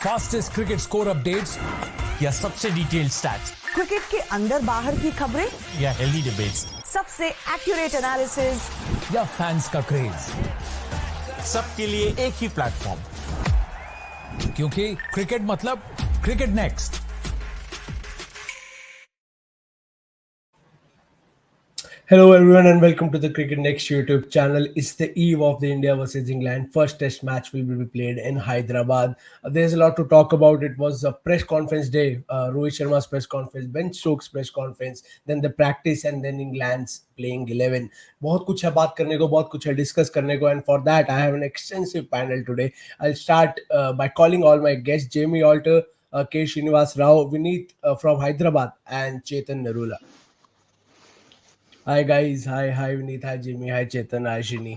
Fastest cricket score updates या सबसे detailed stats, cricket के अंदर बाहर की खबरें या हेल्दी डिबेट्स, सबसे एक्यूरेट एनालिसिस या फैंस का क्रेज, सबके लिए एक ही प्लेटफॉर्म, क्योंकि क्रिकेट मतलब cricket next. Hello everyone and welcome to the CricketNext YouTube channel. It's the eve of the India versus England. First test match will be played in Hyderabad. There's a lot to talk about. It was a press conference day. Rohit Sharma's press conference, Ben Stokes' press conference, then the practice and then England's playing 11. बहुत कुछ है बात करने को, बहुत कुछ है discuss करने को, and for that I have an extensive panel today. I'll start by calling all my guests: Jamie Alter, K. Srinivas Rao, Vineet from Hyderabad, and Chetan Narula. Hi guys, hi Vineet, hi Jimmy, hi Chetan, hi Shini.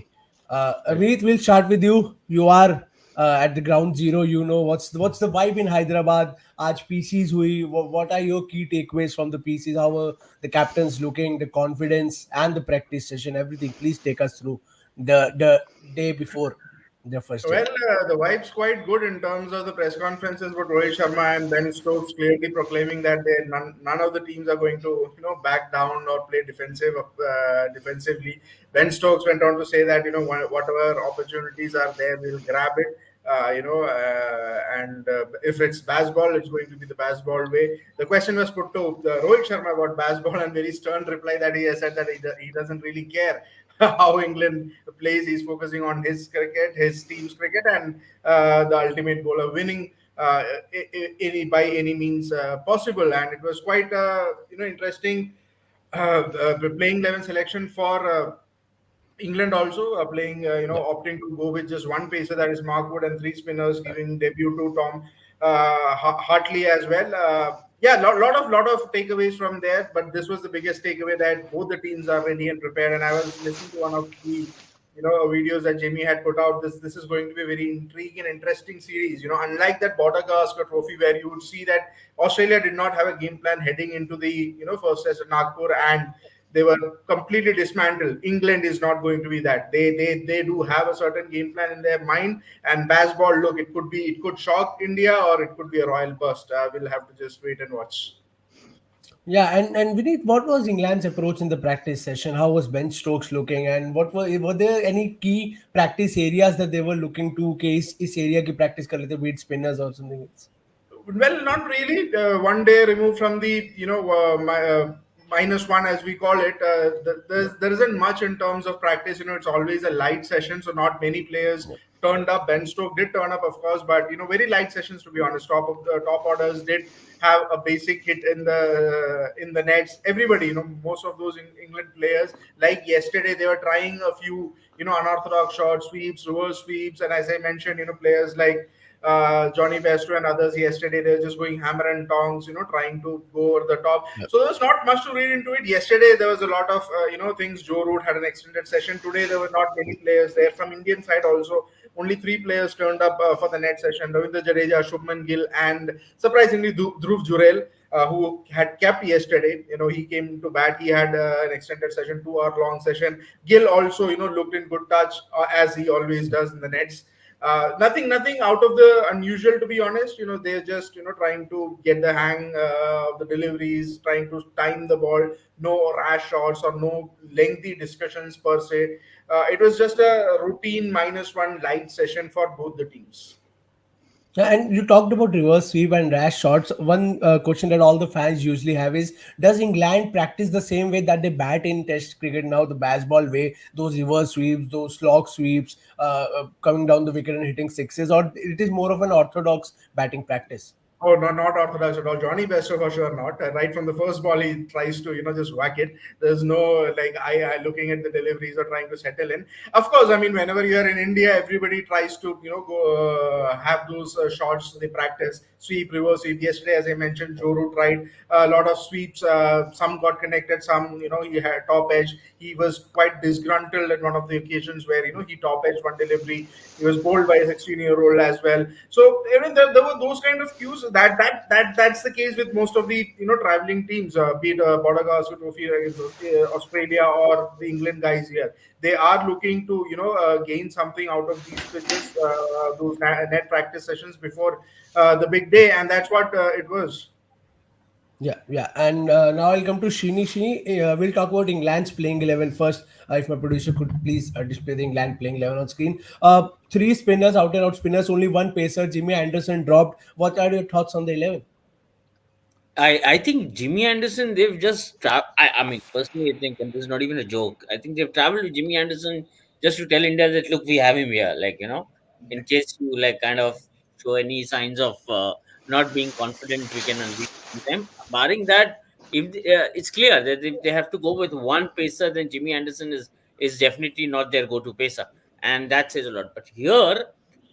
Vineet, we'll start with you. You are at the ground zero. You know what's the vibe in Hyderabad. Aaj PCs hui. What are your key takeaways from the PCs? How are the captains looking? The confidence and the practice session, everything. Please take us through the day before the first day. Well, the vibe's quite good in terms of the press conferences with Rohit Sharma and Ben Stokes clearly proclaiming that none of the teams are going to back down or play defensively. Ben Stokes went on to say that whatever opportunities are there, we'll grab it. And if it's Bazball, it's going to be the Bazball way. The question was put to Rohit Sharma about Bazball, and very stern reply that he has said that he doesn't really care how England plays. He's focusing on his cricket, his team's cricket, and the ultimate goal of winning by any means possible. And it was quite interesting playing 11 selection for England also playing, opting to go with just one pacer, that is Mark Wood, and three spinners, giving debut to Tom Hartley as well. Lot of takeaways from there, but this was the biggest takeaway, that both the teams are ready and prepared. And I was listening to one of the videos that Jamie had put out. This is going to be a very intriguing and interesting series. Unlike that Border Gavaskar Trophy, where you would see that Australia did not have a game plan heading into the first test at Nagpur, and they were completely dismantled. England is not going to be that. They do have a certain game plan in their mind. And Bazball, look, it could shock India or it could be a royal bust. We'll have to just wait and watch. Yeah, and Vineet, what was England's approach in the practice session? How was Ben Stokes looking, and were there any key practice areas that they were looking to? Case is area ki practice kar lete, be it spinners or something else? Well, not really. One day removed from the -1, as we call it. There isn't much in terms of practice. It's always a light session, so not many players turned up. Ben Stokes did turn up, of course, but very light sessions, to be honest. Top orders did have a basic hit in the nets. Everybody, most of those England players, like yesterday, they were trying a few unorthodox short sweeps, reverse sweeps, and as I mentioned, players like Johnny Bairstow and others yesterday, they were just going hammer and tongs, trying to go over the top. Yep. So there's not much to read into it. Yesterday there was a lot of things. Joe Root had an extended session. Today there were not many players there. From Indian side also, only 3 players turned up for the net session: Ravindra Jadeja, Shubman Gill, and surprisingly Dhruv Jurel, who had kept yesterday. He came to bat. He had an extended session, 2-hour long session. Gill also looked in good touch, as he always does in the nets. Nothing out of the unusual, to be honest. They're just trying to get the hang of the deliveries, trying to time the ball. No rash shots or no lengthy discussions per se. It was just a routine -1 light session for both the teams. Yeah, and you talked about reverse sweep and rash shots. One question that all the fans usually have is: does England practice the same way that they bat in Test cricket now, the Bazball way? Those reverse sweeps, those slog sweeps, coming down the wicket and hitting sixes, or it is more of an orthodox batting practice? Oh, no, not orthodox at all. Johnny Bairstow for sure not. Right from the first ball, he tries to, just whack it. There's no I looking at the deliveries or trying to settle in. Of course, whenever you're in India, everybody tries to, go have those shots they practice. Sweep, reverse sweep. Yesterday, as I mentioned, Joe Root tried a lot of sweeps. Some got connected. Some, he had top edge. He was quite disgruntled at one of the occasions where, he top edged one delivery. He was bowled by a 16-year-old as well. So, there were those kind of cues. So that's the case with most of the traveling teams, be it Bodagaskar Trophy against Australia or the England guys here. They are looking to gain something out of these pitches, those net practice sessions before the big day, and that's what it was. Yeah, yeah. And now I'll come to Shini. Shini, we'll talk about England's playing 11 first. If my producer could please display the England playing 11 on screen. Three spinners, out and out spinners, only one pacer. Jimmy Anderson dropped. What are your thoughts on the 11? I think Jimmy Anderson, they've just I mean, personally, I think, and this is not even a joke, I think they've traveled with Jimmy Anderson just to tell India that, look, we have him here, like, in case you like kind of show any signs of not being confident, we can unleash them. Barring that, if it's clear that if they have to go with one pacer, then Jimmy Anderson is definitely not their go-to pacer, and that says a lot. But here,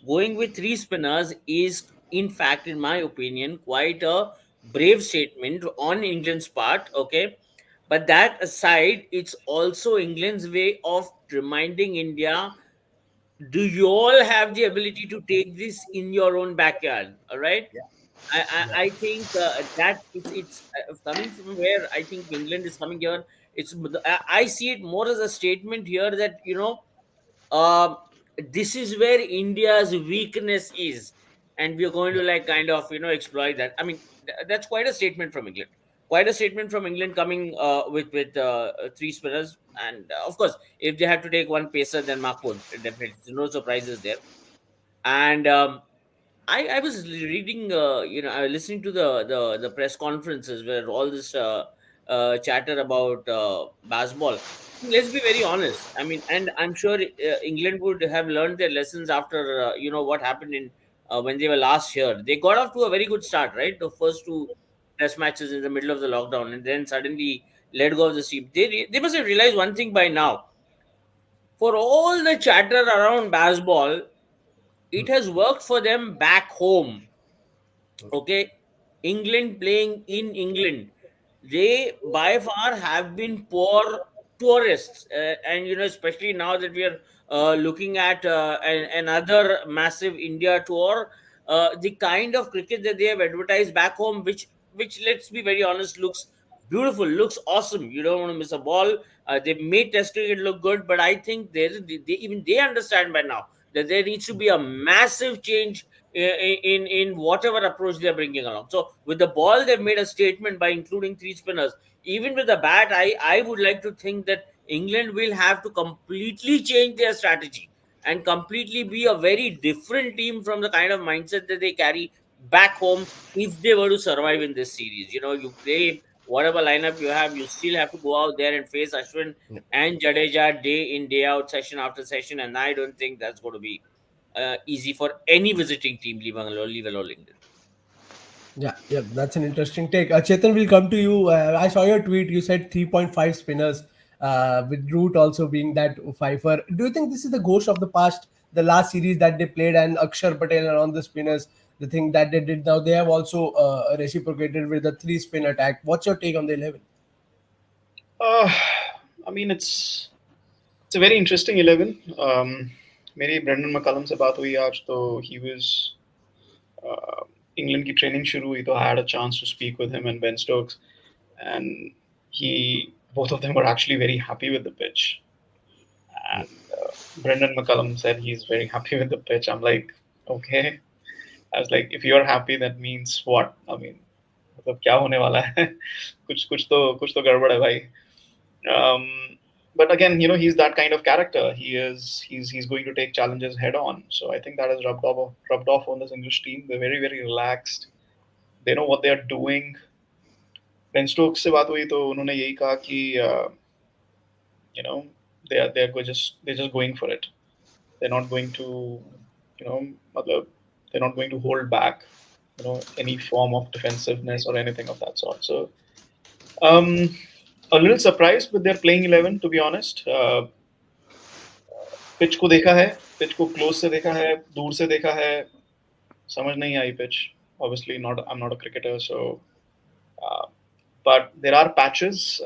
going with three spinners is, in fact, in my opinion, quite a brave statement on England's part. Okay, but that aside, it's also England's way of reminding India, do you all have the ability to take this in your own backyard? All right. I think that it's coming from where I think England is coming here. I see it more as a statement here that um, this is where India's weakness is, and we're going to like kind of exploit that. I mean, that's quite a statement from England. Quite a statement from England coming with three spinners, and of course, if they had to take one pacer, then Mark would definitely. No surprises there. And I was reading, I was listening to the press conferences where all this chatter about Bazball. Let's be very honest. I mean, and I'm sure England would have learned their lessons after what happened in when they were last here. They got off to a very good start, right? The first two test matches in the middle of the lockdown, and then suddenly let go of the steam. They must have realized one thing by now. For all the chatter around Bazball, it has worked for them back home. Okay, England playing in England, they by far have been poor tourists, and especially now that we are looking at another massive India tour, the kind of cricket that they have advertised back home, which let's be very honest, looks beautiful, looks awesome. You don't want to miss a ball. They made Test cricket look good, but I think they understand by now that there needs to be a massive change in whatever approach they're bringing along. So with the ball, they've made a statement by including three spinners. Even with the bat, I would like to think that England will have to completely change their strategy and completely be a very different team from the kind of mindset that they carry back home if they were to survive in this series. You play whatever lineup you have, you still have to go out there and face Ashwin and Jadeja day in, day out, session after session, and I don't think that's going to be easy for any visiting team, leave alone England. Yeah, yeah, that's an interesting take. Chetan, will come to you. I saw your tweet. You said 3.5 spinners, with Root also being that fifer. Do you think this is the ghost of the past, the last series that they played, and Akshar Patel and on the spinners, the thing that they did now? They have also reciprocated with the three spin attack. What's your take on the 11? Uh, I mean, it's a very interesting 11. मेरी Brendon मकलम से बात हुई आज तो he was England की training शुरू हुई तो I had a chance to speak with him and Ben Stokes, and both of them were actually very happy with the pitch. And Brendan McCullum said he's very happy with the pitch. I'm like, okay. I was like, if you're happy, that means what? I mean, मतलब क्या होने वाला है? कुछ तो गड़बड़ है भाई. But again, he's that kind of character. He's going to take challenges head on. So I think that has rubbed off on this English team. They're very, very relaxed. They know what they're doing. Ben Stokes से बात हुई तो उन्होंने यही कहा कि they're just going for it. They're not going to मतलब they're not going to hold back any form of defensiveness or anything of that sort. So a little surprised with their playing 11, to be honest. Pitch को देखा है, pitch को close से देखा है, दूर से देखा है, समझ नहीं आई pitch. Obviously I'm not a cricketer, so but there are patches.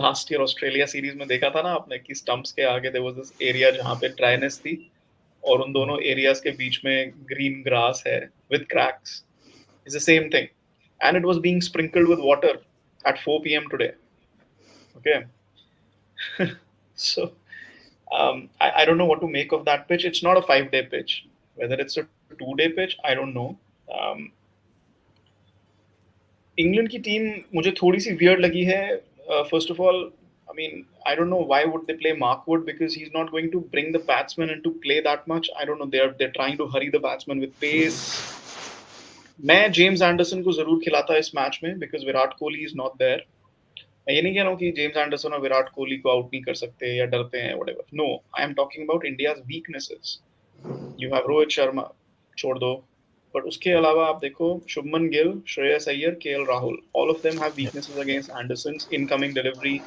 Last year Australia series में देखा था ना आपने कि stumps के आगे there was this area जहाँ पे dryness थी और उन दोनों areas के बीच में green grass है with cracks. It's the same thing. And it was being sprinkled with water at 4 p.m. today. Okay. So I don't know what to make of that pitch. It's not a 5-day pitch. Whether it's a 2-day pitch, I don't know. England की team मुझे थोड़ी सी weird लगी है. First of all, I mean, I don't know why would they play Mark Wood, because he's not going to bring the batsman into play that much. I don't know. They're trying to hurry the batsman with pace. मैं James Anderson को जरूर खिलाता इस match में, because Virat Kohli is not there. मैं ये नहीं कह रहा हूँ कि जेम्स एंडरसन और विराट कोहली को आउट नहीं कर सकते या डरते हैं, whatever. No, I am talking about India's weaknesses. You have Rohit Sharma, छोड़ दो. But उसके अलावा आप देखो, Shubman Gill, Shreyas Iyer, KL Rahul, all of them have weaknesses against Anderson's incoming delivery,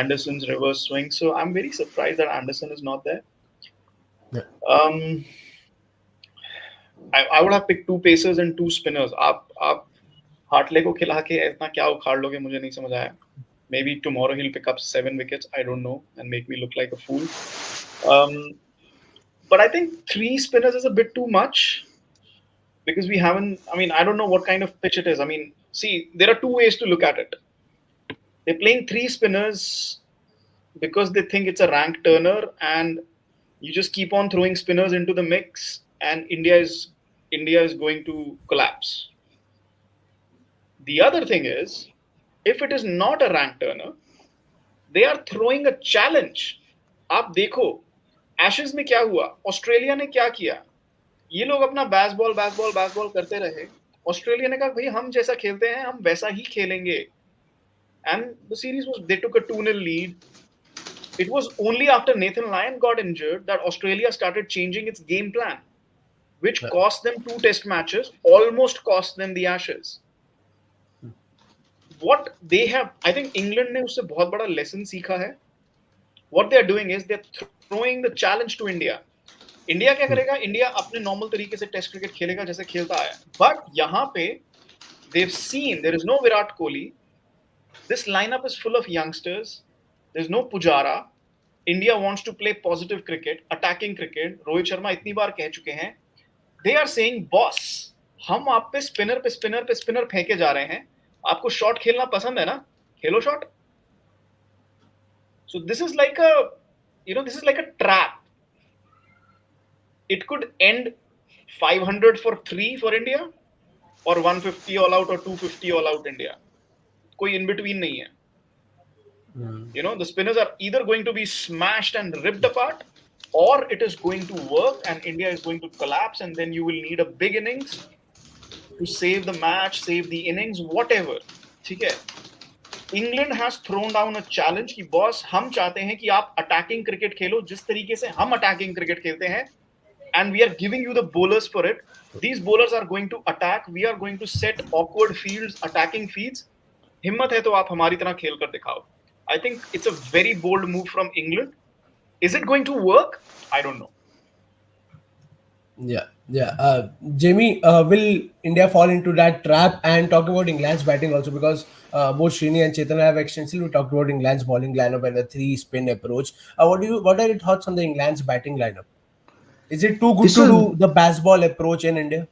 Anderson's reverse swing. So I'm very surprised that Anderson is not there. I would have picked 2 pacers and 2 spinners. आप Hartley को खिला के इतना क्या उखाड़ लोगे, मुझे नहीं समझ आया. Maybe tomorrow he'll pick up 7 wickets. I don't know, and make me look like a fool. But I think 3 spinners is a bit too much. Because we haven't, I mean, I don't know what kind of pitch it is. I mean, see, there are 2 ways to look at it. They're playing 3 spinners because they think it's a rank turner, and you just keep on throwing spinners into the mix, and India is going to collapse. The other thing is, if it is not a rank turner, they are throwing a challenge. आप देखो, Ashes में क्या हुआ? Australia ने क्या किया? ये लोग अपना बैसबॉल करते रहे. ऑस्ट्रेलिया ने कहा भाई हम जैसा खेलते हैं हम वैसा ही खेलेंगे. And the series was, they took a 2-0 lead. It was only after Nathan Lyon got injured that Australia started changing its game plan, which cost them 2 test matches, almost cost them the Ashes. What they have, I think England ने उससे बहुत बड़ा lesson सीखा है. What they are doing is they're throwing the challenge to India. India क्या करेगा? India अपने normal तरीके से टेस्ट क्रिकेट खेलेगा जैसे खेलता आया. बट यहाँ पे they've seen there is no Virat Kohli. This lineup is full of youngsters. There's no Pujara. India wants to play positive cricket, attacking cricket. Rohit Sharma इतनी बार कह चुके हैं. They are saying, boss, हम आप पे स्पिनर फेंके जा रहे हैं. आपको शॉट खेलना पसंद है ना? खेलो shot. So this is like a trap. It could end 500 for 3 for India, or 150 all out, or 250 all out India. कोई in between नहीं है. The spinners are either going to be smashed and ripped apart, or it is going to work and India is going to collapse, and then you will need a big innings to save the match, save the innings, whatever. ठीक है? England has thrown down a challenge कि boss हम चाहते हैं कि आप attacking cricket खेलो जिस तरीके से हम attacking cricket खेलते हैं. And we are giving you the bowlers for it. These bowlers are going to attack. We are going to set awkward fields, attacking fields. हिम्मत है तो आप हमारी तरह खेल कर दिखाओ. I think it's a very bold move from England. Is it going to work? I don't know. Yeah. Jamie, will India fall into that trap? And talking about England's batting also, because both Srini and Chetan have extensively talked about England's bowling lineup and the 3 spin approach. What are your thoughts on the England's batting lineup? Is it too good to do the Bazball approach in India?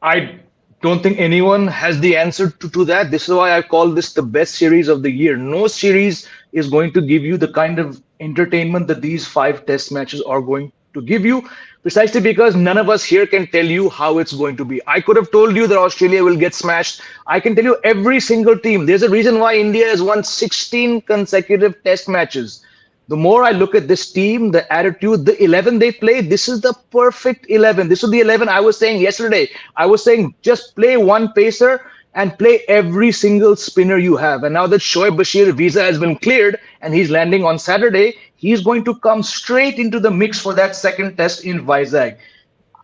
I don't think anyone has the answer to that. This is why I call this the best series of the year. No series is going to give you the kind of entertainment that these 5 test matches are going to give you, precisely because none of us here can tell you how it's going to be. I could have told you that Australia will get smashed. I can tell you every single team. There's a reason why India has won 16 consecutive test matches. The more I look at this team, the attitude, the 11 they played, this is the perfect 11. This is the 11 I was saying yesterday. I was saying just play 1 pacer and play every single spinner you have. And now that Shoaib Bashir's visa has been cleared and he's landing on Saturday, he's going to come straight into the mix for that second test in Vizag.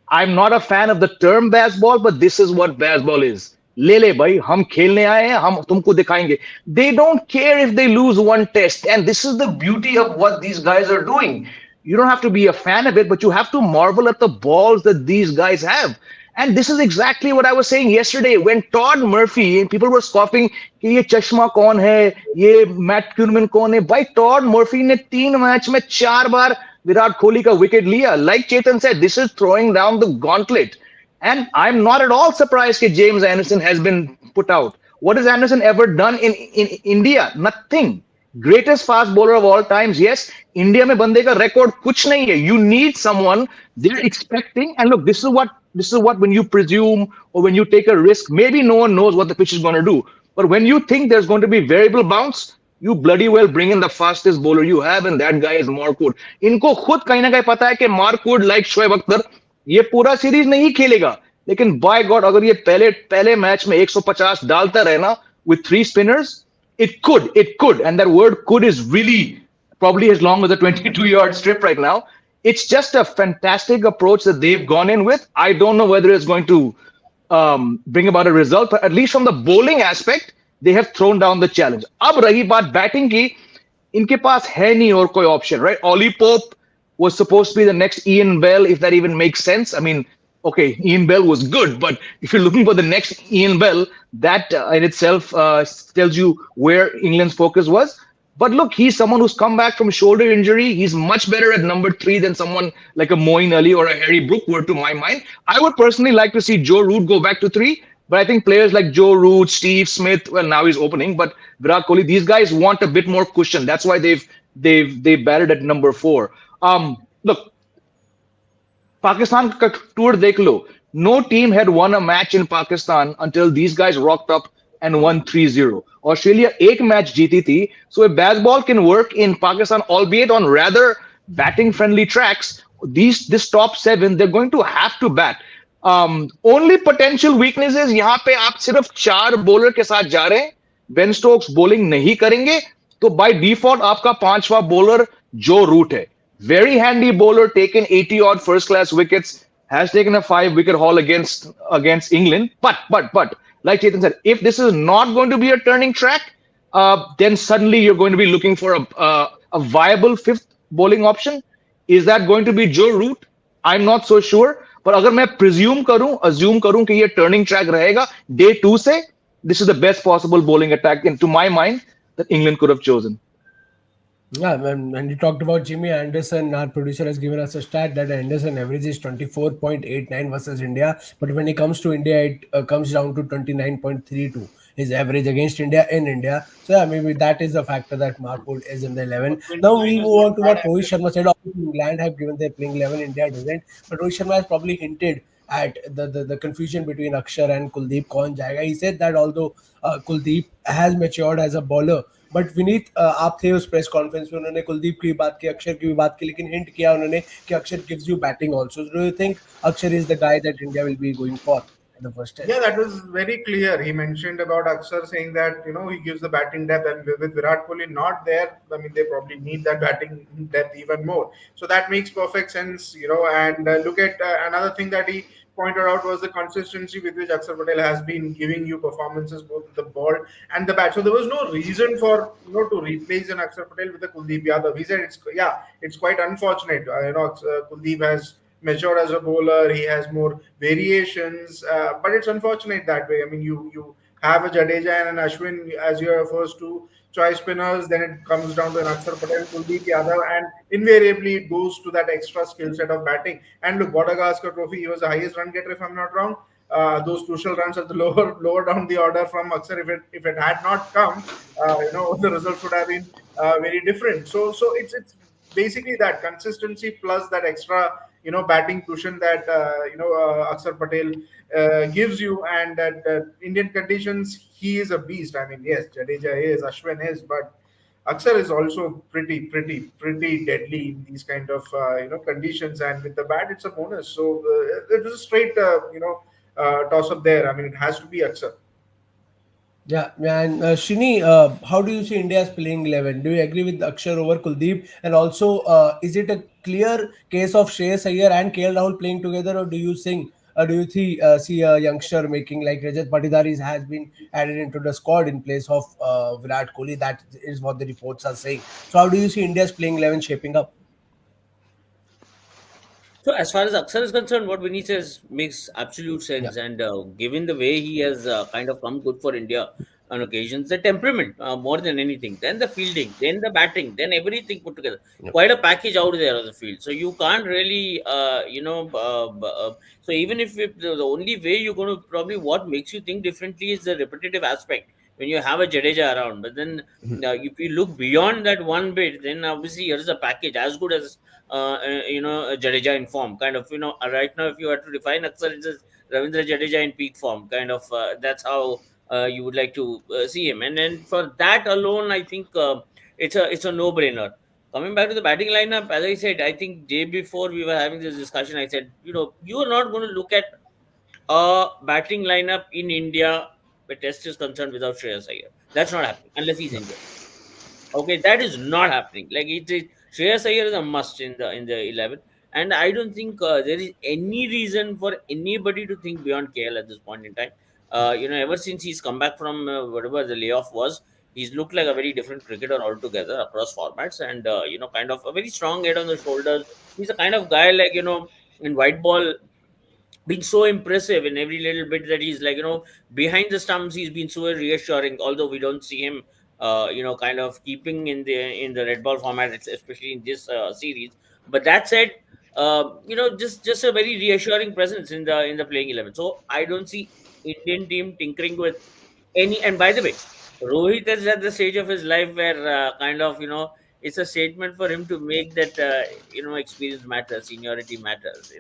I'm not a fan of the term Bazball, but this is what Bazball is. ले भाई हम खेलने आए हैं हम तुमको दिखाएंगे. They don't care if they lose 1 test, and this is the beauty of what these guys are doing. You don't have to be a fan of it, but you have to marvel at the balls that these guys have. And this is exactly what I was saying yesterday when Todd Murphy, and people were scoffing कि ये चश्मा कौन है, ये mat Kuhnemann कौन है. भाई Todd Murphy ने 3 मैच में 4 बार विराट कोहली का विकेट लिया. Like Chetan said, this is throwing down the gauntlet. And I'm not at all surprised that James Anderson has been put out. What has Anderson ever done in India? Nothing. Greatest fast bowler of all times. Yes, India में बंदे का record कुछ नहीं है. You need someone they're expecting. And look, this is what when you presume or when you take a risk, maybe no one knows what the pitch is going to do. But when you think there's going to be variable bounce, you bloody well bring in the fastest bowler you have, and that guy is Mark Wood. इनको खुद कहीं ना कहीं पता है कि Mark Wood, like Shoaib Akhtar, ये पूरा सीरीज नहीं खेलेगा. लेकिन बाय गॉड अगर ये पहले पहले मैच में 150 डालता रहे ना with three spinners, it could, and that word could is really probably as long as a 22-yard strip right now. It's just a fantastic approach that they've gone in with. I don't know whether it's going to bring about a result, but at least from the bowling aspect, they have thrown down the challenge. अब रही बात batting की, इनके पास है नहीं और कोई option, right? Ollie Pope was supposed to be the next Ian Bell, if that even makes sense. I mean, okay, Ian Bell was good, but if you're looking for the next Ian Bell, that in itself tells you where England's focus was. But look, he's someone who's come back from shoulder injury. He's much better at number 3 than someone like a Moeen Ali or a Harry Brook were, to my mind. I would personally like to see Joe Root go back to 3, but I think players like Joe Root, Steve Smith, well, now he's opening, but Virat Kohli, these guys want a bit more cushion. That's why they've batted at number 4. Look, Pakistan का tour देख लो. No team had won a match in Pakistan until these guys rocked up and won 3-0. Australia एक match जीती थी. So if Bazball can work in Pakistan, albeit on rather batting friendly tracks, this top 7 they're going to have to bat. Only potential weaknesses यहाँ पे आप सिर्फ 4 bowler के साथ जा रहे हैं. Ben Stokes bowling नहीं करेंगे, तो by default आपका 5वां bowler Joe Root है. Very handy bowler, taken 80 odd first class wickets, has taken a 5-wicket haul against England. But like Chetan said, if this is not going to be a turning track, then suddenly you're going to be looking for a viable 5th bowling option. Is that going to be Joe Root? I'm not so sure. But अगर मैं assume करूं कि ये turning track रहेगा day 2 से, this is the best possible bowling attack, and to my mind, that England could have chosen. Yeah, and you talked about Jimmy Anderson. Our producer has given us a stat that Anderson average is 24.89 versus India. But when it comes to India, it comes down to 29.32. His average against India in India. So yeah, maybe that is the factor that Mark Wood is in the 11. Now we move on to what Rohit Sharma said. Obviously, England have given their playing 11, India doesn't. But Rohit Sharma has probably hinted at the confusion between Akshar and Kuldeep कौन जाएगा. He said that although Kuldeep has matured as a bowler, but Vineet आप थे उस press conference में, उन्होंने कुलदीप की बात की, अक्षर की भी बात की, लेकिन हिंट किया उन्होंने कि Axar gives you batting also. Do you think Axar is the guy that India will be going for in the first test? Yeah, that was very clear. He mentioned about Akshar saying that he gives the batting depth, and with Virat Kohli not there, I mean they probably need that batting depth even more. So that makes perfect sense, And look at another thing that he pointed out was the consistency with which Akshar Patel has been giving you performances both with the ball and the bat. So there was no reason for to replace an Akshar Patel with a Kuldeep Yadav. He said it's quite unfortunate. Kuldeep has matured as a bowler. He has more variations, but it's unfortunate that way. I mean, you have a Jadeja and an Ashwin as your first 2 choice spinners. Then it comes down to an Akshar Patel, Kuldeep Yadav, and invariably it goes to that extra skill set of batting. And look, Border-Gavaskar Trophy, he was the highest run getter, if I'm not wrong. Those crucial runs at the lower down the order from Akshar, if it had not come, the results would have been very different. So it's basically that consistency plus that extra batting cushion that Akshar Patel gives you, and that Indian conditions he is a beast. I mean, yes, Jadeja is, Ashwin is, but Akshar is also pretty deadly in these kind of conditions, and with the bat it's a bonus. So it was a straight toss up there. I mean, it has to be Akshar. Yeah, and Shini, how do you see India's playing 11? Do you agree with Akshar over Kuldeep? And also, is it a clear case of Shreyas Iyer and KL Rahul playing together, or do you see a youngster making like Rajat Patidar has been added into the squad in place of Virat Kohli? That is what the reports are saying. So how do you see India's playing 11 shaping up? So as far as Akshar is concerned, what Vinny says makes absolute sense. Yeah. And given the way he has kind of come good for India, on occasions, the temperament more than anything, then the fielding, then the batting, then everything put together. Quite a package out there on the field. So you can't really, so even if the only way you're going to probably what makes you think differently is the repetitive aspect when you have a Jadeja around. But then if you look beyond that one bit, then obviously here's a package as good as Jadeja in form. Kind of, right now, if you had to define Aksar, it's just Ravindra Jadeja in peak form. Kind of, that's how you would like to see him. And then for that alone, I think it's a no-brainer. Coming back to the batting lineup, as I said, I think day before we were having this discussion, I said, you are not going to look at a batting lineup in India where Test is concerned without Shreyas Iyer. That's not happening unless he's injured. Okay, that is not happening. Like Shreyas Iyer is a must in the 11, and I don't think there is any reason for anybody to think beyond KL at this point in time. Ever since he's come back from whatever the layoff was, he's looked like a very different cricketer altogether across formats, and kind of a very strong head on the shoulders. He's the kind of guy like in white ball been so impressive in every little bit that he's like behind the stumps he's been so reassuring, although we don't see him kind of keeping in the red ball format, especially in this series. But that said, just a very reassuring presence in the playing 11. So I don't see Indian team tinkering with any. And by the way, Rohit is at the stage of his life where kind of it's a statement for him to make that experience matters, seniority matters.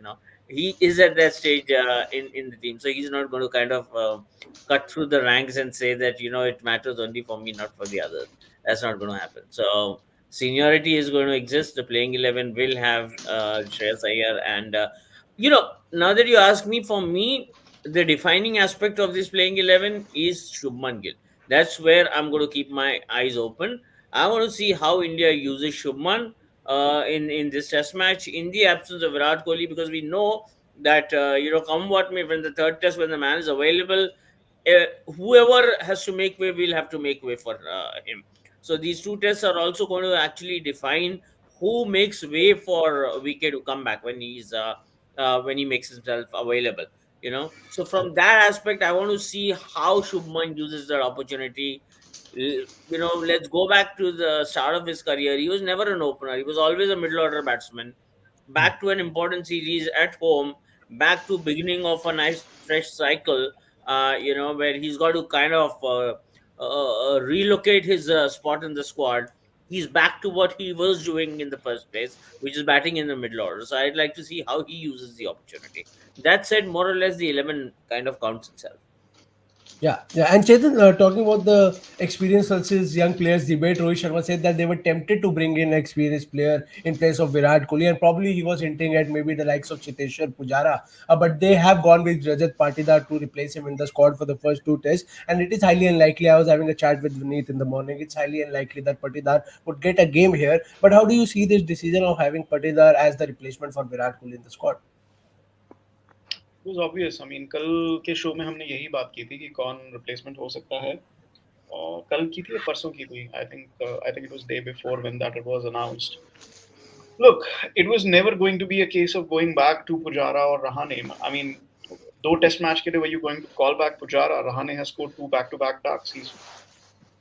He is at that stage in the team, so he's not going to kind of cut through the ranks and say that it matters only for me, not for the others. That's not going to happen. So seniority is going to exist. The playing 11 will have Shreyas Iyer, and now that you ask me, for me, the defining aspect of this playing 11 is Shubman Gill. That's where I'm going to keep my eyes open. I want to see how India uses Shubman in this test match in the absence of Virat Kohli, because we know that come what may, when the third test, when the man is available, whoever has to make way will have to make way for him. So these two tests are also going to actually define who makes way for VK to come back when he makes himself available. So from that aspect, I want to see how Shubman uses that opportunity. Let's go back to the start of his career. He was never an opener. He was always a middle order batsman. Back to an important series at home, back to beginning of a nice fresh cycle, where he's got to kind of relocate his spot in the squad. He's back to what he was doing in the first place, which is batting in the middle order. So I'd like to see how he uses the opportunity. That said, more or less, the 11 kind of counts itself. Yeah, yeah. And Chetan, talking about the experience versus young players debate, Rohit Sharma said that they were tempted to bring in an experienced player in place of Virat Kohli, and probably he was hinting at maybe the likes of Chiteshwar Pujara. But they have gone with Rajat Patidar to replace him in the squad for the first two tests, and it is highly unlikely. I was having a chat with Vineet in the morning. It's highly unlikely that Patidar would get a game here. But how do you see this decision of having Patidar as the replacement for Virat Kohli in the squad? was obvious. I mean, कल के show में हमने यही बात की थी कि कौन रिप्लेसमेंट हो सकता है. और कल की थी या परसों की थी. I think it was day before when that was announced. Look, it was never going to be a case of going back to Pujara or Rahane. I mean, दो टेस्ट मैच के लिए were you going to call back Pujara? Rahane has scored 2 back-to-back ducks. He's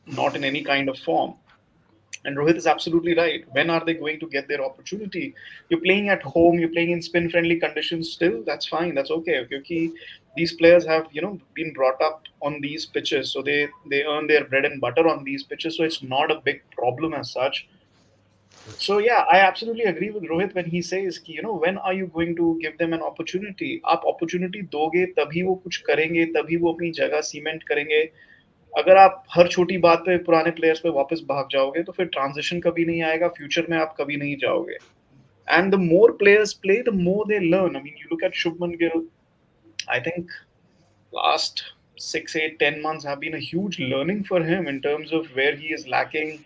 not in any kind of form. And Rohit is absolutely right. When are they going to get their opportunity? You're playing at home, you're playing in spin-friendly conditions still, that's fine, that's okay. Because these players have, been brought up on these pitches, so they earn their bread and butter on these pitches, so it's not a big problem as such. So yeah, I absolutely agree with Rohit when he says, when are you going to give them an opportunity? आप opportunity दोगे तभी वो कुछ करेंगे, तभी वो अपनी जगह सीमेंट करेंगे. अगर आप हर छोटी बात पे पुराने प्लेयर्स पे वापस भाग जाओगे तो फिर ट्रांजिशन कभी नहीं आएगा, फ्यूचर में आप कभी नहीं जाओगे. And the more players play, the more they learn. I mean, you look at Shubman Gill, I think last 6, 8, 10 months have been a huge learning for him in terms of where he is lacking.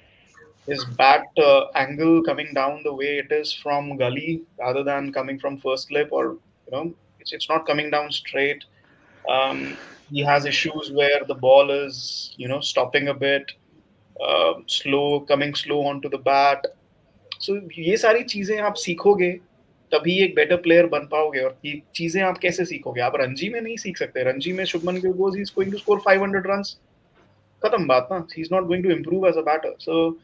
His bat angle coming down the way it is from gully rather than coming from first slip, or it's not coming down straight. He has issues where the ball is stopping a bit, coming slow onto the bat. So ये सारी चीजें आप सीखोगे तभी एक better player बन पाओगे. और ये चीजें आप कैसे सीखोगे? आप रणजी में नहीं सीख सकते. रणजी में Shubman Gill goes, he's going to score 500 runs. Khatam baat na. He's not going to improve as a batter. So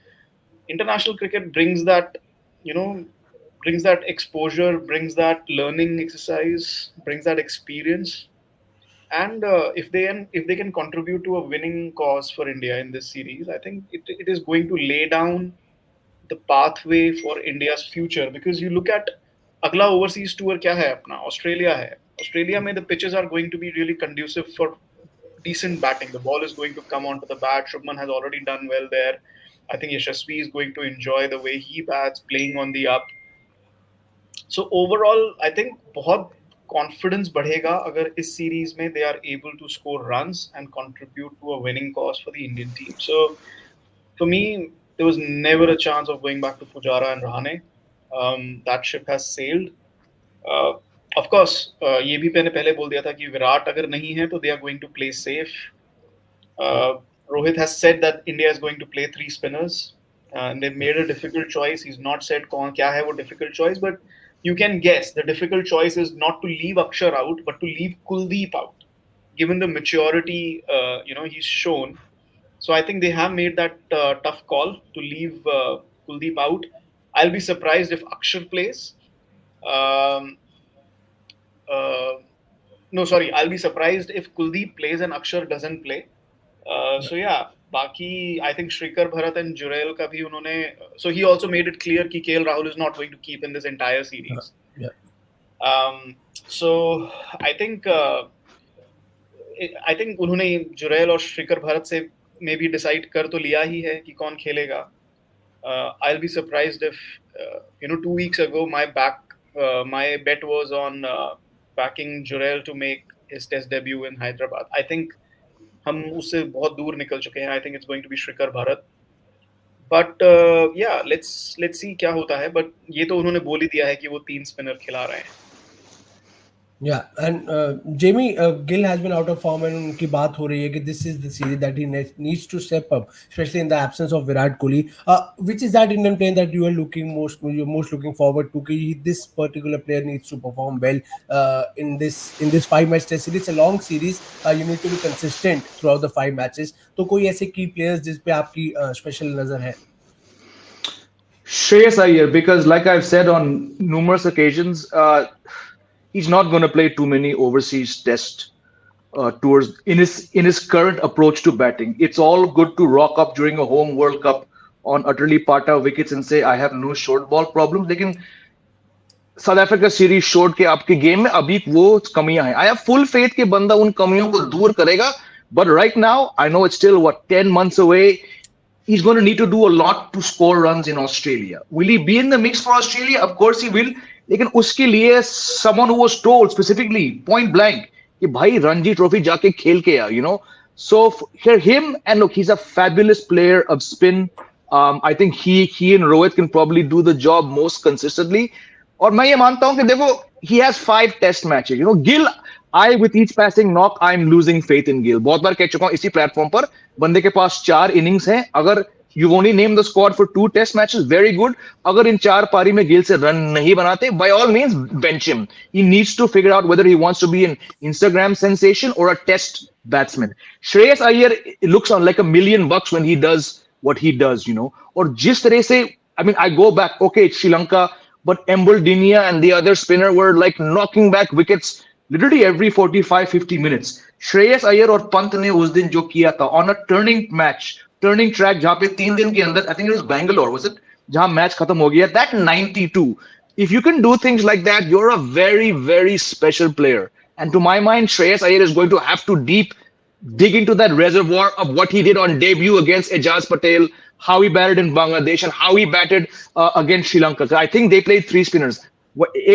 international cricket brings that, you know, brings that exposure, brings that learning exercise, brings that experience. And if they can contribute to a winning cause for India in this series, I think it is going to lay down the pathway for India's future. Because you look at अगला overseas tour क्या है अपना Australia है. Australia में the pitches are going to be really conducive for decent batting. The ball is going to come onto the bat. Shubman has already done well there. I think Yashasvi is going to enjoy the way he bats, playing on the up. So overall, I think बहुत confidence बढ़ेगा अगर इस series में they are able to score runs and contribute to a winning cause for the Indian team. So for me, there was never a chance of going back to Pujara and Rahane. That ship has sailed. Of course, ये भी मैंने पहले बोल दिया था कि विराट अगर नहीं है तो they are going to play safe. Rohit has said that India is going to play 3 spinners. And they've made a difficult choice. He's not said कौन क्या है वो difficult choice, but you can guess the difficult choice is not to leave Akshar out, but to leave Kuldeep out, given the maturity he's shown. So I think they have made that tough call to leave Kuldeep out. I'll be surprised if Akshar plays. I'll be surprised if Kuldeep plays and Akshar doesn't play. So yeah, बाकी I think Shrikar Bharat and Jurel का भी उन्होंने, so he also made it clear कि KL Rahul is not going to keep in this entire series. So I think उन्होंने Jurel और Shrikar Bharat से maybe decide कर तो लिया ही है कि कौन खेलेगा. I'll be surprised if 2 weeks ago my bet was on backing Jurel to make his test debut in Hyderabad. I think हम उससे बहुत दूर निकल चुके हैं. I think it's going to be Shrikar Bharat. But yeah, let's see क्या होता है. But ये तो उन्होंने बोल ही दिया है कि वो 3 स्पिनर खिला रहे हैं. Yeah, and Jamie, Gill has been out of form and उनकी बात हो रही है कि this is the series that he needs to step up, especially in the absence of Virat Kohli. Which is that Indian player that you're most looking forward to? कि this particular player needs to perform well in this 5-match test series. It's a long series. You need to be consistent throughout the 5 matches. तो कोई ऐसे key players जिस पे आपकी special नजर है? Shreyas Iyer, because like I've said on numerous occasions, he's not going to play too many overseas test tours in his current approach to batting. It's all good to rock up during a home World Cup on utterly parta wickets and say I have no short ball problems. लेकिन South Africa series showed के आपके game में अभी वो कमियां हैं. I have full faith कि बंदा उन कमियों को दूर करेगा. But right now, I know it's still 10 months away. He's going to need to do a lot to score runs in Australia. Will he be in the mix for Australia? Of course he will. लेकिन उसके लिए someone who was told specifically point blank कि भाई Ranji trophy जाके खेल के आ, so hear him, and look, he's a fabulous player of spin. I think he and Rohit can probably do the job most consistently. और मैं ये मानता हूँ कि देखो he has 5 test matches. Gill, with each passing knock I'm losing faith in Gill. बहुत बार कह चुका हूँ इसी प्लेटफॉर्म पर, बंदे के पास 4 innings हैं. अगर you've only named the squad for 2 test matches, very good. अगर इन 4 पारी में गिल से रन नहीं बनाते, by all means bench him. He needs to figure out whether he wants to be an Instagram sensation or a test batsman. Shreyas Iyer looks like $1,000,000 when he does what he does, और जिस तरह से, I go back, okay, it's Sri Lanka, but Emboldinia and the other spinner were like knocking back wickets literally every 45-50 minutes. Shreyas Iyer और पंत ने उस दिन जो किया था on a turning track जहाँ पे 3 दिन के अंदर, I think it was Bangalore, was it? जहाँ मैच खत्म हो गया, that 92. If you can do things like that, you're a very, very special player. And to my mind, Shreyas Iyer is going to have to dig into that reservoir of what he did on debut against Ejaz Patel, how he batted in Bangladesh, and how he batted against Sri Lanka. I think they played 3 spinners.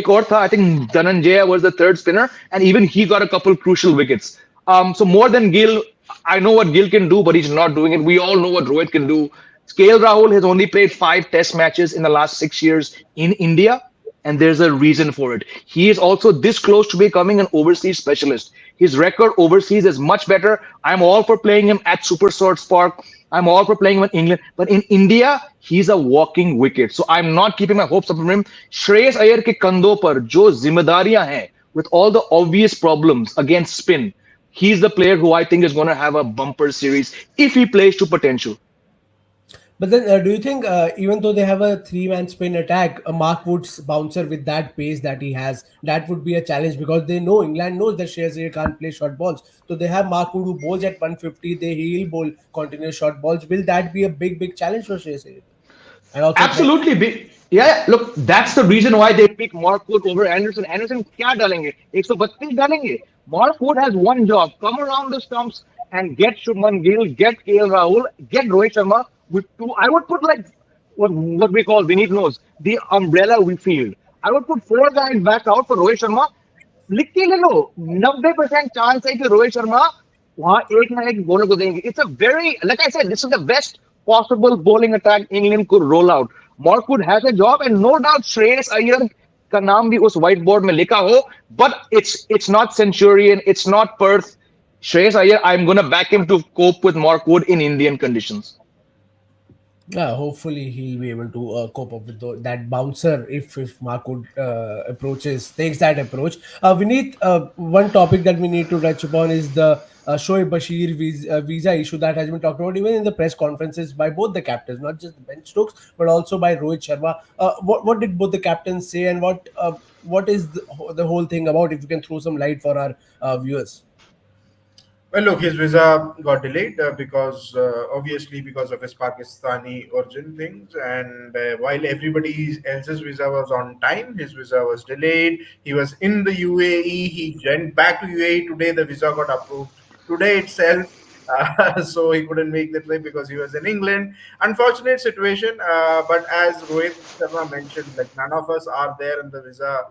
एक और था, I think Dhananjaya was the 3rd spinner, and even he got a couple crucial wickets. So more than Gill, I know what Gill can do, but he's not doing it. We all know what Rohit can do. KL Rahul has only played 5 test matches in the last 6 years in India, and there's a reason for it. He is also this close to becoming an overseas specialist. His record overseas is much better. I'm all for playing him at Super Swords Park. I'm all for playing him in England. But in India, he's a walking wicket. So I'm not keeping my hopes up from him. Shreyas Iyer ke kandon par jo zimmedariyan hain, with all the obvious problems against spin, he's the player who I think is going to have a bumper series if he plays to potential. But then, do you think, even though they have a three-man spin attack, Mark Wood's bouncer with that pace that he has, that would be a challenge because they know England knows that Shreyas Iyer can't play short balls. So they have Mark Wood who bowls at 150. He'll bowl continuous short balls. Will that be a big challenge for Shreyas Iyer? And also threat. Absolutely. Yeah, look, that's the reason why they pick Mark Wood over Anderson. Anderson क्या डालेंगे? 132 डालेंगे. Mark Wood has one job: come around the stumps and get Shubman Gill, get KL Rahul, get Rohit Sharma with two. I would put like what we call Vinith knows the umbrella we field. I would put four guys back out for Rohit Sharma. लिख के ले लो 90% chance है कि रोहित शर्मा वहां एक ना एक bowler को देंगे. It's a very, like I said, this is the best possible bowling attack England could roll out. Markwood has a job and no doubt Shreyas Iyer का नाम भी उस white board में लिखा हो, but it's not Centurion, it's not Perth. Shreyas Iyer, I'm gonna back him to cope with Markwood in Indian conditions. Yeah, hopefully he'll be able to cope up with that bouncer if Markwood takes that approach. Vineet, one topic that we need to touch upon is the Shoaib Bashir visa issue that has been talked about even in the press conferences by both the captains, not just the Ben Stokes but also by Rohit Sharma. What did both the captains say, and what is the whole thing about? If you can throw some light for our viewers. Well, look, his visa got delayed because obviously because of his Pakistani origin things, and while everybody else's visa was on time, his visa was delayed. He was in the UAE. He went back to UAE today. The visa got approved today itself. So he couldn't make the trip because he was in England. Unfortunate situation, but as Rohit Sharma mentioned, like none of us are there in the visa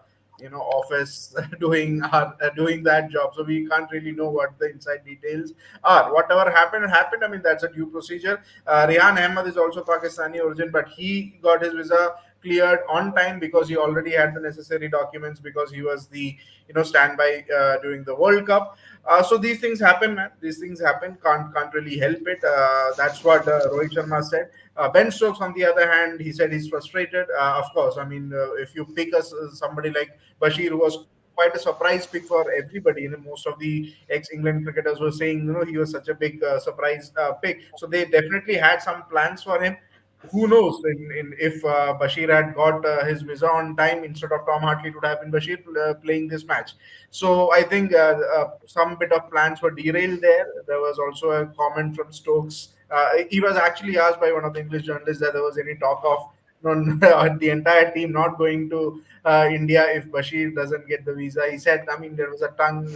office doing that job, so we can't really know what the inside details are. Whatever happened. I mean, that's a due procedure. Rehan Ahmed is also Pakistani origin, but he got his visa cleared on time because he already had the necessary documents because he was the standby during the World Cup. So these things happen, man. These things happen. Can't really help it. That's what Rohit Sharma said. Ben Stokes, on the other hand, he said he's frustrated. Of course, I mean, if you pick somebody like Bashir, who was quite a surprise pick for everybody, most of the ex-England cricketers were saying, he was such a big surprise pick. So they definitely had some plans for him. Who knows if Bashir had got his visa on time instead of Tom Hartley, it would have been Bashir playing this match. So I think some bit of plans were derailed there. There was also a comment from Stokes. He was actually asked by one of the English journalists that there was any talk of the entire team not going to India if Bashir doesn't get the visa. He said, I mean, there was a tongue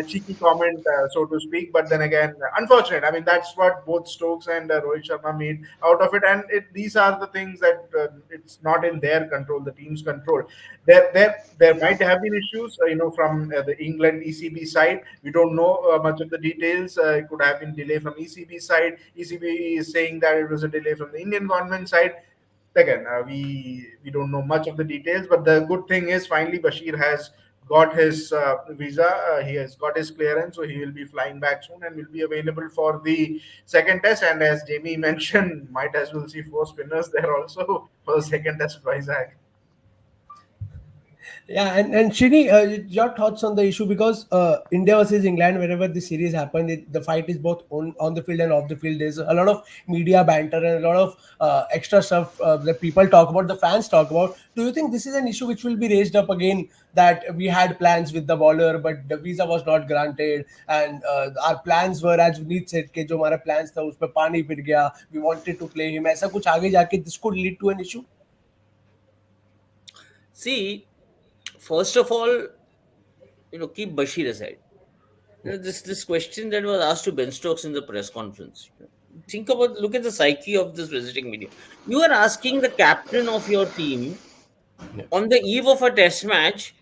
cheeky comment, so to speak. But then again, unfortunate. I mean, that's what both Stokes and Rohit Sharma made out of it. And these are the things that it's not in their control, the team's control. There might have been issues, from the England ECB side. We don't know much of the details. It could have been delay from ECB side. ECB is saying that it was a delay from the Indian government side. Again, we don't know much of the details, but the good thing is finally Bashir has got his visa. He has got his clearance, so he will be flying back soon and will be available for the second test. And as Jamie mentioned, might as well see four spinners there also for the second test by Zach. Yeah, and Shini, your thoughts on the issue because India versus England, whenever the series happened, the fight is both on the field and off the field. There's a lot of media banter and a lot of extra stuff that people talk about, the fans talk about. Do you think this is an issue which will be raised up again, that we had plans with the bowler but the visa was not granted, and our plans were, as Vineet said, कि जो हमारा plans था उसमें पानी फिर गया, we wanted to play him, ऐसा कुछ आगे जाके this could lead to an issue? See, first of all, keep Bashir aside. This question that was asked to Ben Stokes in the press conference. Look at the psyche of this visiting media. You are asking the captain of your team on the eve of a test match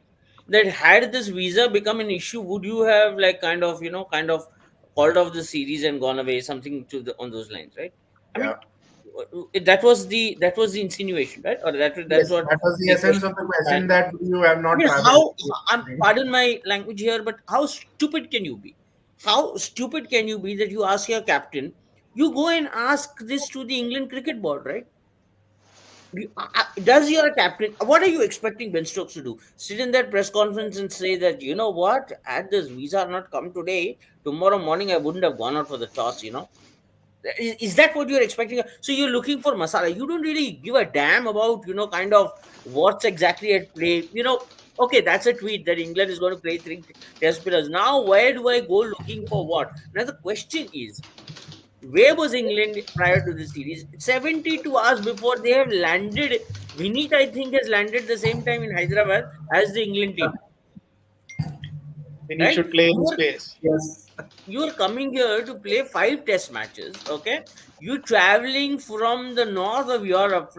that had this visa become an issue, would you have kind of called off the series and gone away, something on those lines, right? I mean, that was the insinuation, right? Or that's yes, what that was the essence of the question, that you have not. I mean, pardon my language here, but how stupid can you be? How stupid can you be that you ask your captain? You go and ask this to the England Cricket Board, right? Does your captain? What are you expecting Ben Stokes to do? Sit in that press conference and say that, you know what? Had this visa not come today, tomorrow morning I wouldn't have gone out for the toss. Is that what you're expecting? So you're looking for masala. You don't really give a damn about, kind of what's exactly at play. Okay, that's a tweet that England is going to play three test players. Now, where do I go looking for what? Now, the question is, where was England prior to the series? 72 hours before they have landed. Vineet, I think, has landed the same time in Hyderabad as the England team, Vinny right? should play in You are space. Yes. you're coming here to play 5 test matches. Okay, you're traveling from the north of Europe,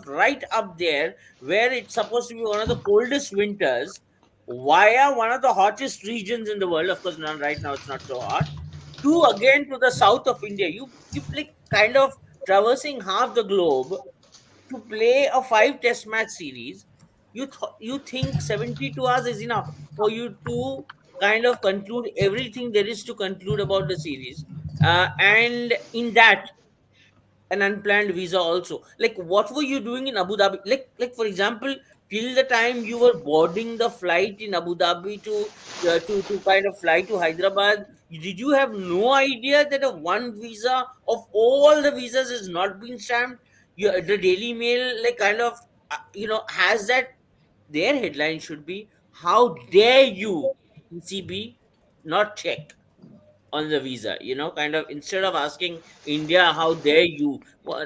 right up there where it's supposed to be one of the coldest winters, via one of the hottest regions in the world. Of course, not right now, it's not so hot. To again to the south of India, you like kind of traversing half the globe to play a 5 test match series. You think 72 hours is enough for you to kind of conclude everything there is to conclude about the series, and in that, an unplanned visa also. Like, what were you doing in Abu Dhabi? Like for example, till the time you were boarding the flight in Abu Dhabi to kind of fly to Hyderabad, did you have no idea that a one visa of all the visas is not being stamped? The Daily Mail, like, kind of has that. Their headline should be, how dare you, ECB, not check on the visa, kind of, instead of asking India, how dare you,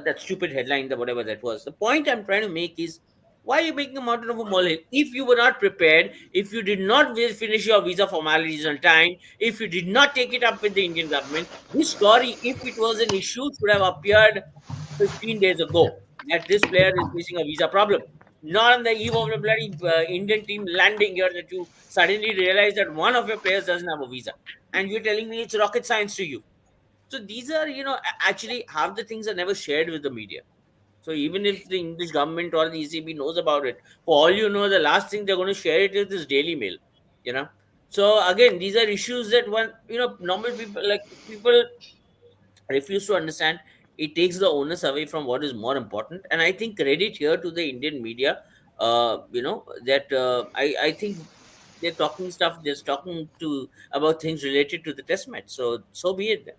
that stupid headline, the whatever that was. The point I'm trying to make is, why are you making a mountain of a molehill? If you were not prepared, if you did not finish your visa formalities on time, if you did not take it up with the Indian government, this story, if it was an issue, should have appeared 15 days ago, that this player is facing a visa problem. Not on the eve of the bloody Indian team landing here, that you suddenly realize that one of your players doesn't have a visa, and you're telling me it's rocket science to you. So these are, actually, half the things are never shared with the media. So even if the English government or the ECB knows about it, for all you know, the last thing they're going to share it with is Daily Mail. You know. So again, these are issues that normal people, like, people refuse to understand. It takes the onus away from what is more important, and I think credit here to the Indian media. That I think they're talking stuff. They're talking to about things related to the test match. So be it. Then.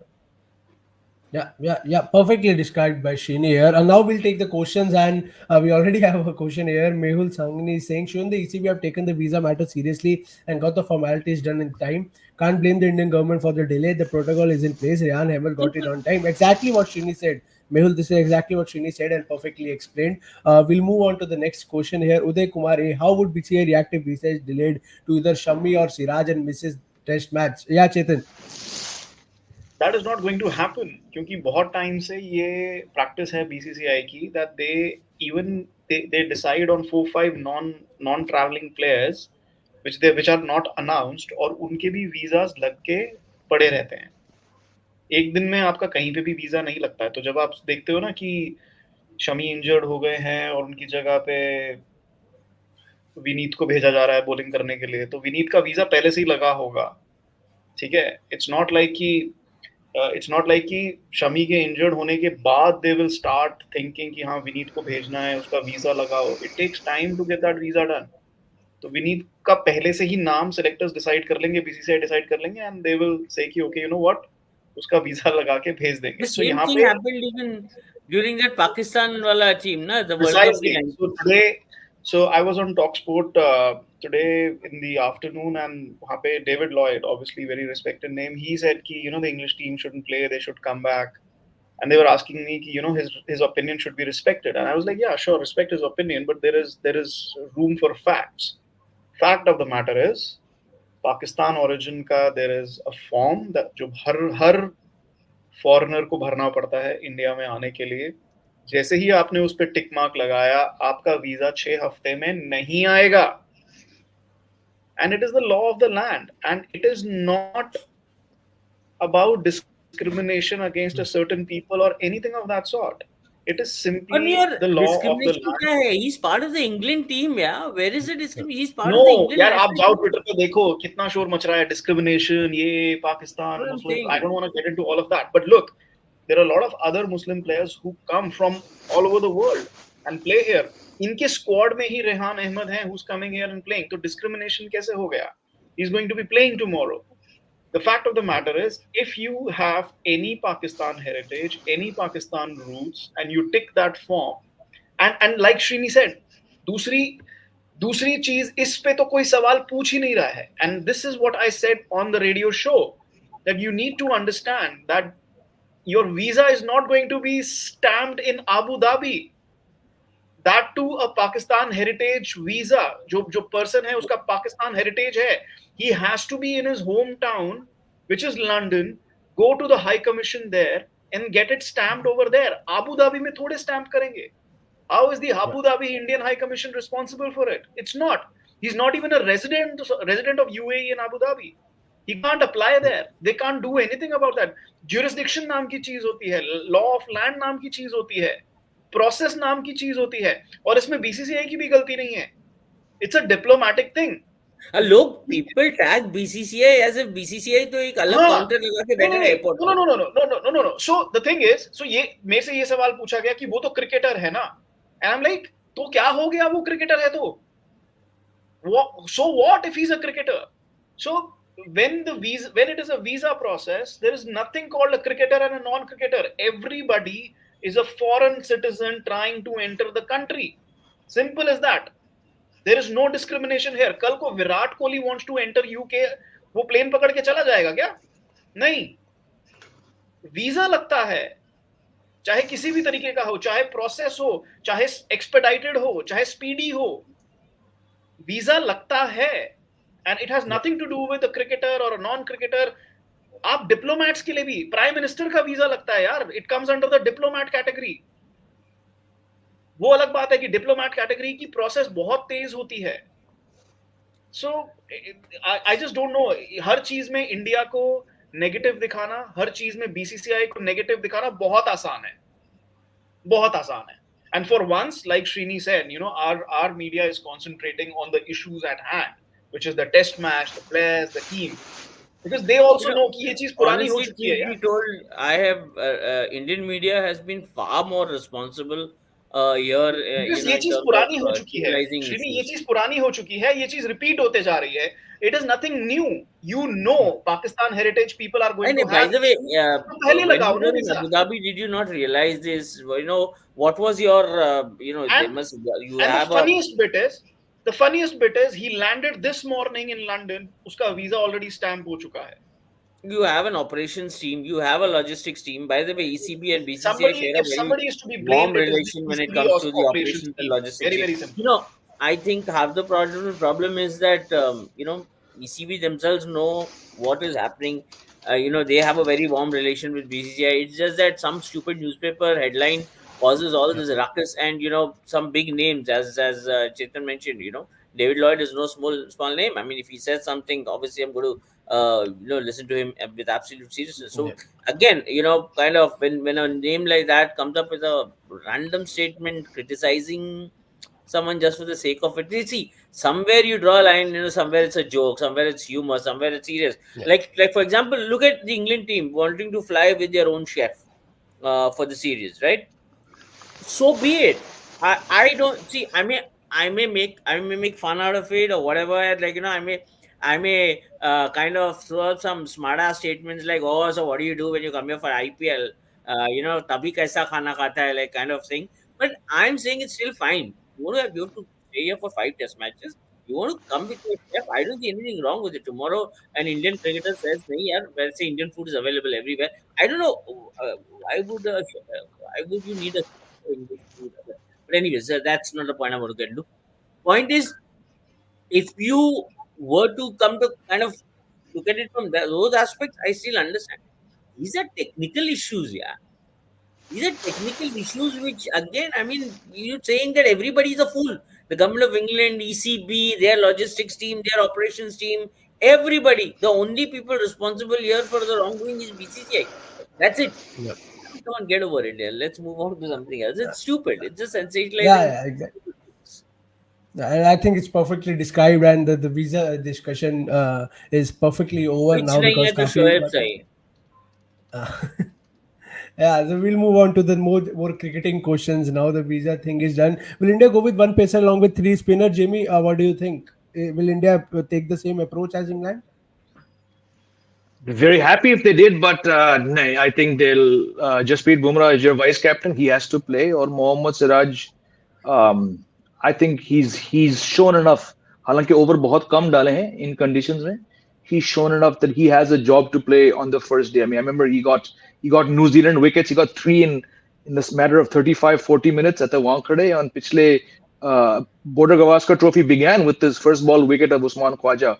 Yeah. Perfectly described by Shini here. And now we'll take the questions, and we already have a question here. Mehul Sanghani is saying, shouldn't the ECB have taken the visa matter seriously and got the formalities done in time? Can't blame the Indian government for the delay. The protocol is in place. Ryan Hamel got it on time. Exactly what Shini said. Mehul, this is exactly what Shini said and perfectly explained. We'll move on to the next question here. Uday Kumar A. How would BCA react if visa is delayed to either Shami or Siraj and misses test match? Yeah, Chetan. That is not going to happen क्योंकि बहुत time से ये practice है BCCI की that they decide on 4-5 non traveling players which are not announced और उनके भी visas लग के पड़े रहते हैं. एक दिन में आपका कहीं पे भी वीजा नहीं लगता है. तो जब आप देखते हो ना कि शमी इंजर्ड हो गए हैं और उनकी जगह पे विनीत को भेजा जा रहा है बॉलिंग करने के लिए, तो विनीत का वीजा पहले से ही लगा होगा. ठीक है. इट्स नॉट लाइक कि शमी के इंजर्ड होने के बाद दे विल स्टार्ट थिंकिंग कि हाँ विनीत को भेजना है, उसका वीजा लगाओ. It takes time to get that visa done. तो विनीत का पहले से ही नाम सेलेक्टर्स डिसाइड कर लेंगे, बीसीसीआई डिसाइड कर लेंगे, एंड दे विल से कि ओके यू नो व्हाट, उसका वीजा लगा के भेज देंगे. So यहाँ पे happened even during that Pakistan wala team, na, the World Cup. So I was on Talksport today in the afternoon, and वहाँ पे David Lloyd, obviously very respected name, he said कि the English team shouldn't play, they should come back, and they were asking me कि his opinion should be respected, and I was like, yeah, sure, respect his opinion, but there is room for facts. Fact of the matter is, Pakistan origin का there is a form that जो हर foreigner को भरना पड़ता है India में आने के लिए. जैसे ही आपने उस पर टिक मार्क लगाया, आपका वीजा 6 हफ्ते में नहीं आएगा. And it is the law of the land, and it is not about discrimination against a certain people और anything of that sort. It is simply the law of the land. He's part of the England team, yeah. Where is the discrimination? He's part No, of the England. यार आप जाओ Twitter पे देखो कितना शोर much रहा है, discrimination, ये पाकिस्तान मुस्लिम. I don't want to get into all of that, but look, there are a lot of other Muslim players who come from all over the world, and play here. इनके squad में ही रेहान अहमद हैं who's coming here and playing. तो discrimination कैसे हो गया? He's going to be playing tomorrow. The fact of the matter is, if you have any Pakistan heritage, any Pakistan roots, and you tick that form, and like Srini said, दूसरी दूसरी चीज इस पे तो कोई सवाल पूछ ही नहीं रहा है. And this is what I said on the radio show, that you need to understand that your visa is not going to be stamped in Abu Dhabi. That too a Pakistan heritage visa. जो person है उसका Pakistan heritage है, he has to be in his hometown, which is London, go to the High Commission there and get it stamped over there. Abu Dhabi में थोड़े stamp करेंगे. How is the Abu Dhabi Indian High Commission responsible for it? It's not. He's not even a resident of UAE in Abu Dhabi. He can't apply there. They can't do anything about that. Jurisdiction नाम की चीज होती है, law of land नाम की चीज होती है, प्रोसेस नाम की चीज होती है, और इसमें बीसीसीआई की भी गलती नहीं है. It's a diplomatic thing. लोग people tag BCCI as if BCCI तो एक अलग काउंटर लगा के बैठे हैं airport. No no no no no no no no. So the thing is, so ये मेरे से ये सवाल पूछा गया कि वो तो क्रिकेटर है ना, एंड आई एम लाइक, तो क्या हो गया, वो क्रिकेटर है तो so what if he's a cricketer? So when it is a visa process, there is nothing called a cricketer and a non-cricketer. Everybody is a foreign citizen trying to enter the country. Simple as that. There is no discrimination here. कल को Virat Kohli wants to enter UK, वो plane पकड़ के चला जाएगा क्या? नहीं. Visa लगता है, चाहे किसी भी तरीके का हो, चाहे प्रोसेस हो, चाहे एक्सपेडाइटेड हो, चाहे स्पीडी हो, वीजा लगता है. And it has nothing to do with a cricketer और अ नॉन क्रिकेटर. आप डिप्लोमैट्स के लिए भी प्राइम मिनिस्टर का वीजा लगता है यार. It comes under the diplomat category. वो अलग बात है कि डिप्लोमैट कैटेगरी की प्रोसेस बहुत तेज होती है. सो आई जस्ट डोंट नो. हर चीज में इंडिया को नेगेटिव दिखाना, हर चीज में बीसीसीआई को नेगेटिव दिखाना बहुत आसान है, बहुत आसान है. And for once, like Srini said, our media is concentrating on the issues at hand, which is the test match, the players, the team, because they also know कि ये चीज पुरानी हो चुकी है. Honestly, told, I have Indian media has been far more responsible here. Because ये चीज पुरानी हो चुकी है. Srini, ये चीज पुरानी हो चुकी है. ये चीज repeat होते जा रही है. It is nothing new. Pakistan heritage people are going to have. By the way, when you were in Abu Dhabi, did you not realize this? What was your, the funniest bit is he landed this morning in London. उसका visa already stamp हो चुका है. You have an operations team, you have a logistics team. By the way, ECB and BCCI share a very warm relation when it comes to the operations and logistics. Very, very simple. I think half the problem is that ECB themselves know what is happening. They have a very warm relation with BCCI. It's just that some stupid newspaper headline causes all this ruckus, and some big names, as Chetan mentioned. David Lloyd is no small name. I mean, if he says something, obviously I'm going to listen to him with absolute seriousness. So again, kind of when a name like that comes up with a random statement criticizing someone just for the sake of it, you see, somewhere you draw a line. Somewhere it's a joke, somewhere it's humor, somewhere it's serious. Like for example, look at the England team wanting to fly with their own chef for the series, right? So be it. I don't see. I may make fun out of it or whatever. I may kind of throw out some smart ass statements like, oh, so what do you do when you come here for IPL? Tabhi kaisa khana khata hai, like kind of thing. But I'm saying it's still fine. You have to stay here for 5 test matches. You want to come with your chef. I don't see anything wrong with it. Tomorrow, an Indian cricketer says, "Nahi yaar, let's say Indian food is available everywhere." I don't know why would you need a English food? But anyways, that's not the point I want to get to. Point is, if you were to come to kind of look at it from those aspects, I still understand. These are technical issues, yeah. These are technical issues which, again, I mean, you're saying that everybody is a fool. The government of England, ECB, their logistics team, their operations team, everybody. The only people responsible here for the wrongdoing is BCCI. That's it. Yeah. Come on, get over it. Let's move on to something else. It's stupid. It's just sensationalizing. Yeah, exactly. And I think it's perfectly described, and the visa discussion is perfectly over now because Yeah, so we'll move on to the more cricketing questions now. The visa thing is done. Will India go with one pacer along with three spinner? Jamie, what do you think? Will India take the same approach as England? Very happy if they did, but nay, I think they'll Jasprit Bumrah is your vice captain. He has to play, or Mohammad Siraj. Um, I think he's shown enough. हालांकि over बहुत कम डाले हैं in conditions में. He's shown enough that he has a job to play on the first day. I mean, I remember he got New Zealand wickets. He got three in this matter of 35-40 minutes at the Wankhede on पिछले Border Gavaskar Trophy began with his first ball wicket of Usman Khwaja.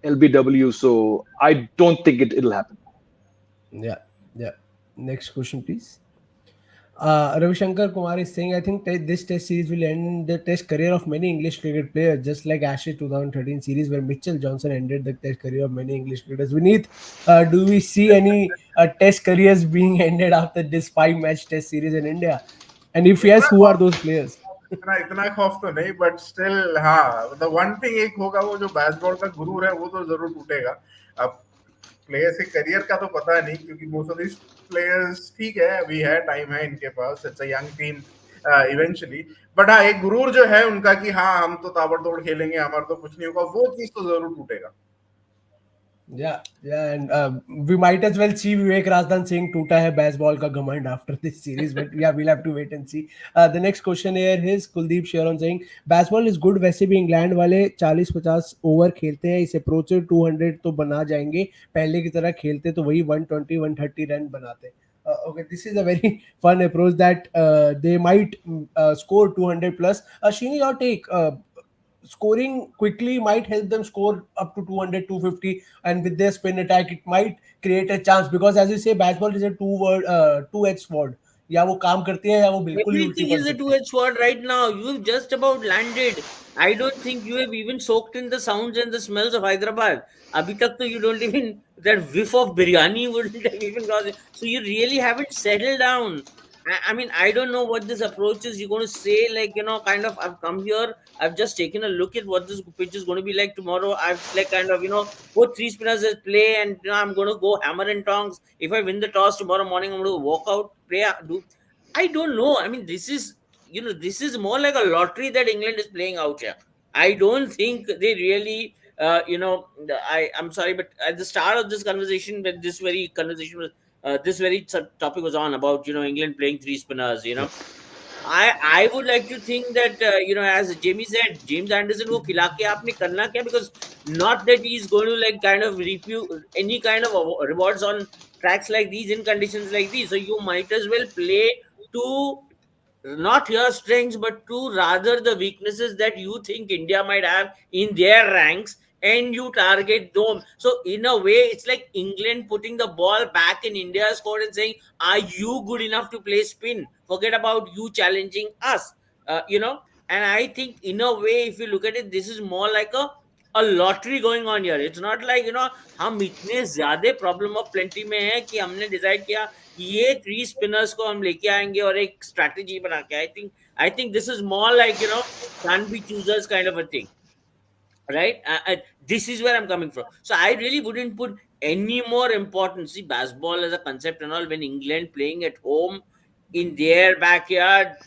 LBW. So I don't think it'll happen. Yeah, yeah. Next question, please. Ravi Shankar Kumar is saying, I think this test series will end the test career of many English cricket players, just like Ashes 2013 series where Mitchell Johnson ended the test career of many English cricketers. Vineet, do we see any test careers being ended after this 5-match test series in India? And if yes, who are those players? इतना खौफ तो नहीं, but still हाँ, the one thing एक होगा, वो जो baseball का गुरूर है वो तो जरूर टूटेगा. अब प्लेयर्स के करियर का तो पता नहीं, क्योंकि मोस्ट ऑफ दिस प्लेयर्स ठीक है, अभी है, टाइम है इनके पास, it's a young team eventually. But हाँ, एक गुरूर जो है उनका कि हाँ हम तो ताबड़तोड़ खेलेंगे, हमारा तो कुछ नहीं होगा, वो चीज तो जरूर टूटेगा. Yeah, and we might as well see Vivek Razdan saying "Toota hai baseball ka घमंड" after this series, but yeah, we'll have to wait and see. The next question here is Kuldeep Sharon saying baseball is good. वैसे भी England वाले 40-50 over खेलते हैं, इस approach से 200 तो बना जाएंगे. पहले की तरह खेलते तो वही 120-130 रन बनाते. Okay, this is a very fun approach that they might score 200 plus. Sheeni, your take. Scoring quickly might help them score up to 200 250, and with their spin attack it might create a chance, because as you say baseball is a two-edged sword. या वो काम करती है या वो बिल्कुल ही उल्टी Everything पड़ is a सकती है. two-edged sword right now. You've just about landed. I don't think you have even soaked in the sounds and the smells of Hyderabad. Abhi tak to you don't even, that whiff of biryani wouldn't have even gone. So you really haven't settled down. I mean, I don't know what this approach is. You're going to say, like, kind of, I've come here, I've just taken a look at what this pitch is going to be like tomorrow. I've, like, kind of, put three spinners at play, and, I'm going to go hammer and tongs. If I win the toss tomorrow morning, I'm going to walk out, play, do. I don't know. I mean, this is more like a lottery that England is playing out here. I don't think they really, I'm sorry, but at the start of this conversation, when this very conversation was, topic was on about, England playing three spinners, I would like to think that, as Jamie said, James Anderson को खिला के आपने करना क्या? Because not that he's going to, like, kind of repeat any kind of rewards on tracks like these in conditions like these. So you might as well play to not your strengths, but to rather the weaknesses that you think India might have in their ranks, and you target them. So in a way, it's like England putting the ball back in India's court and saying, "Are you good enough to play spin? Forget about you challenging us." And I think in a way, if you look at it, this is more like a lottery going on here. It's not like, हम इतने ज्यादा problem of plenty में है कि हमने decide किया ये three spinners को हम लेके आएंगे और एक स्ट्रैटेजी बना के. I think this is more like, can be choosers kind of a thing, right? This is where I'm coming from. So I really wouldn't put any more importance. See, baseball as a concept and all, when England playing at home in their backyard,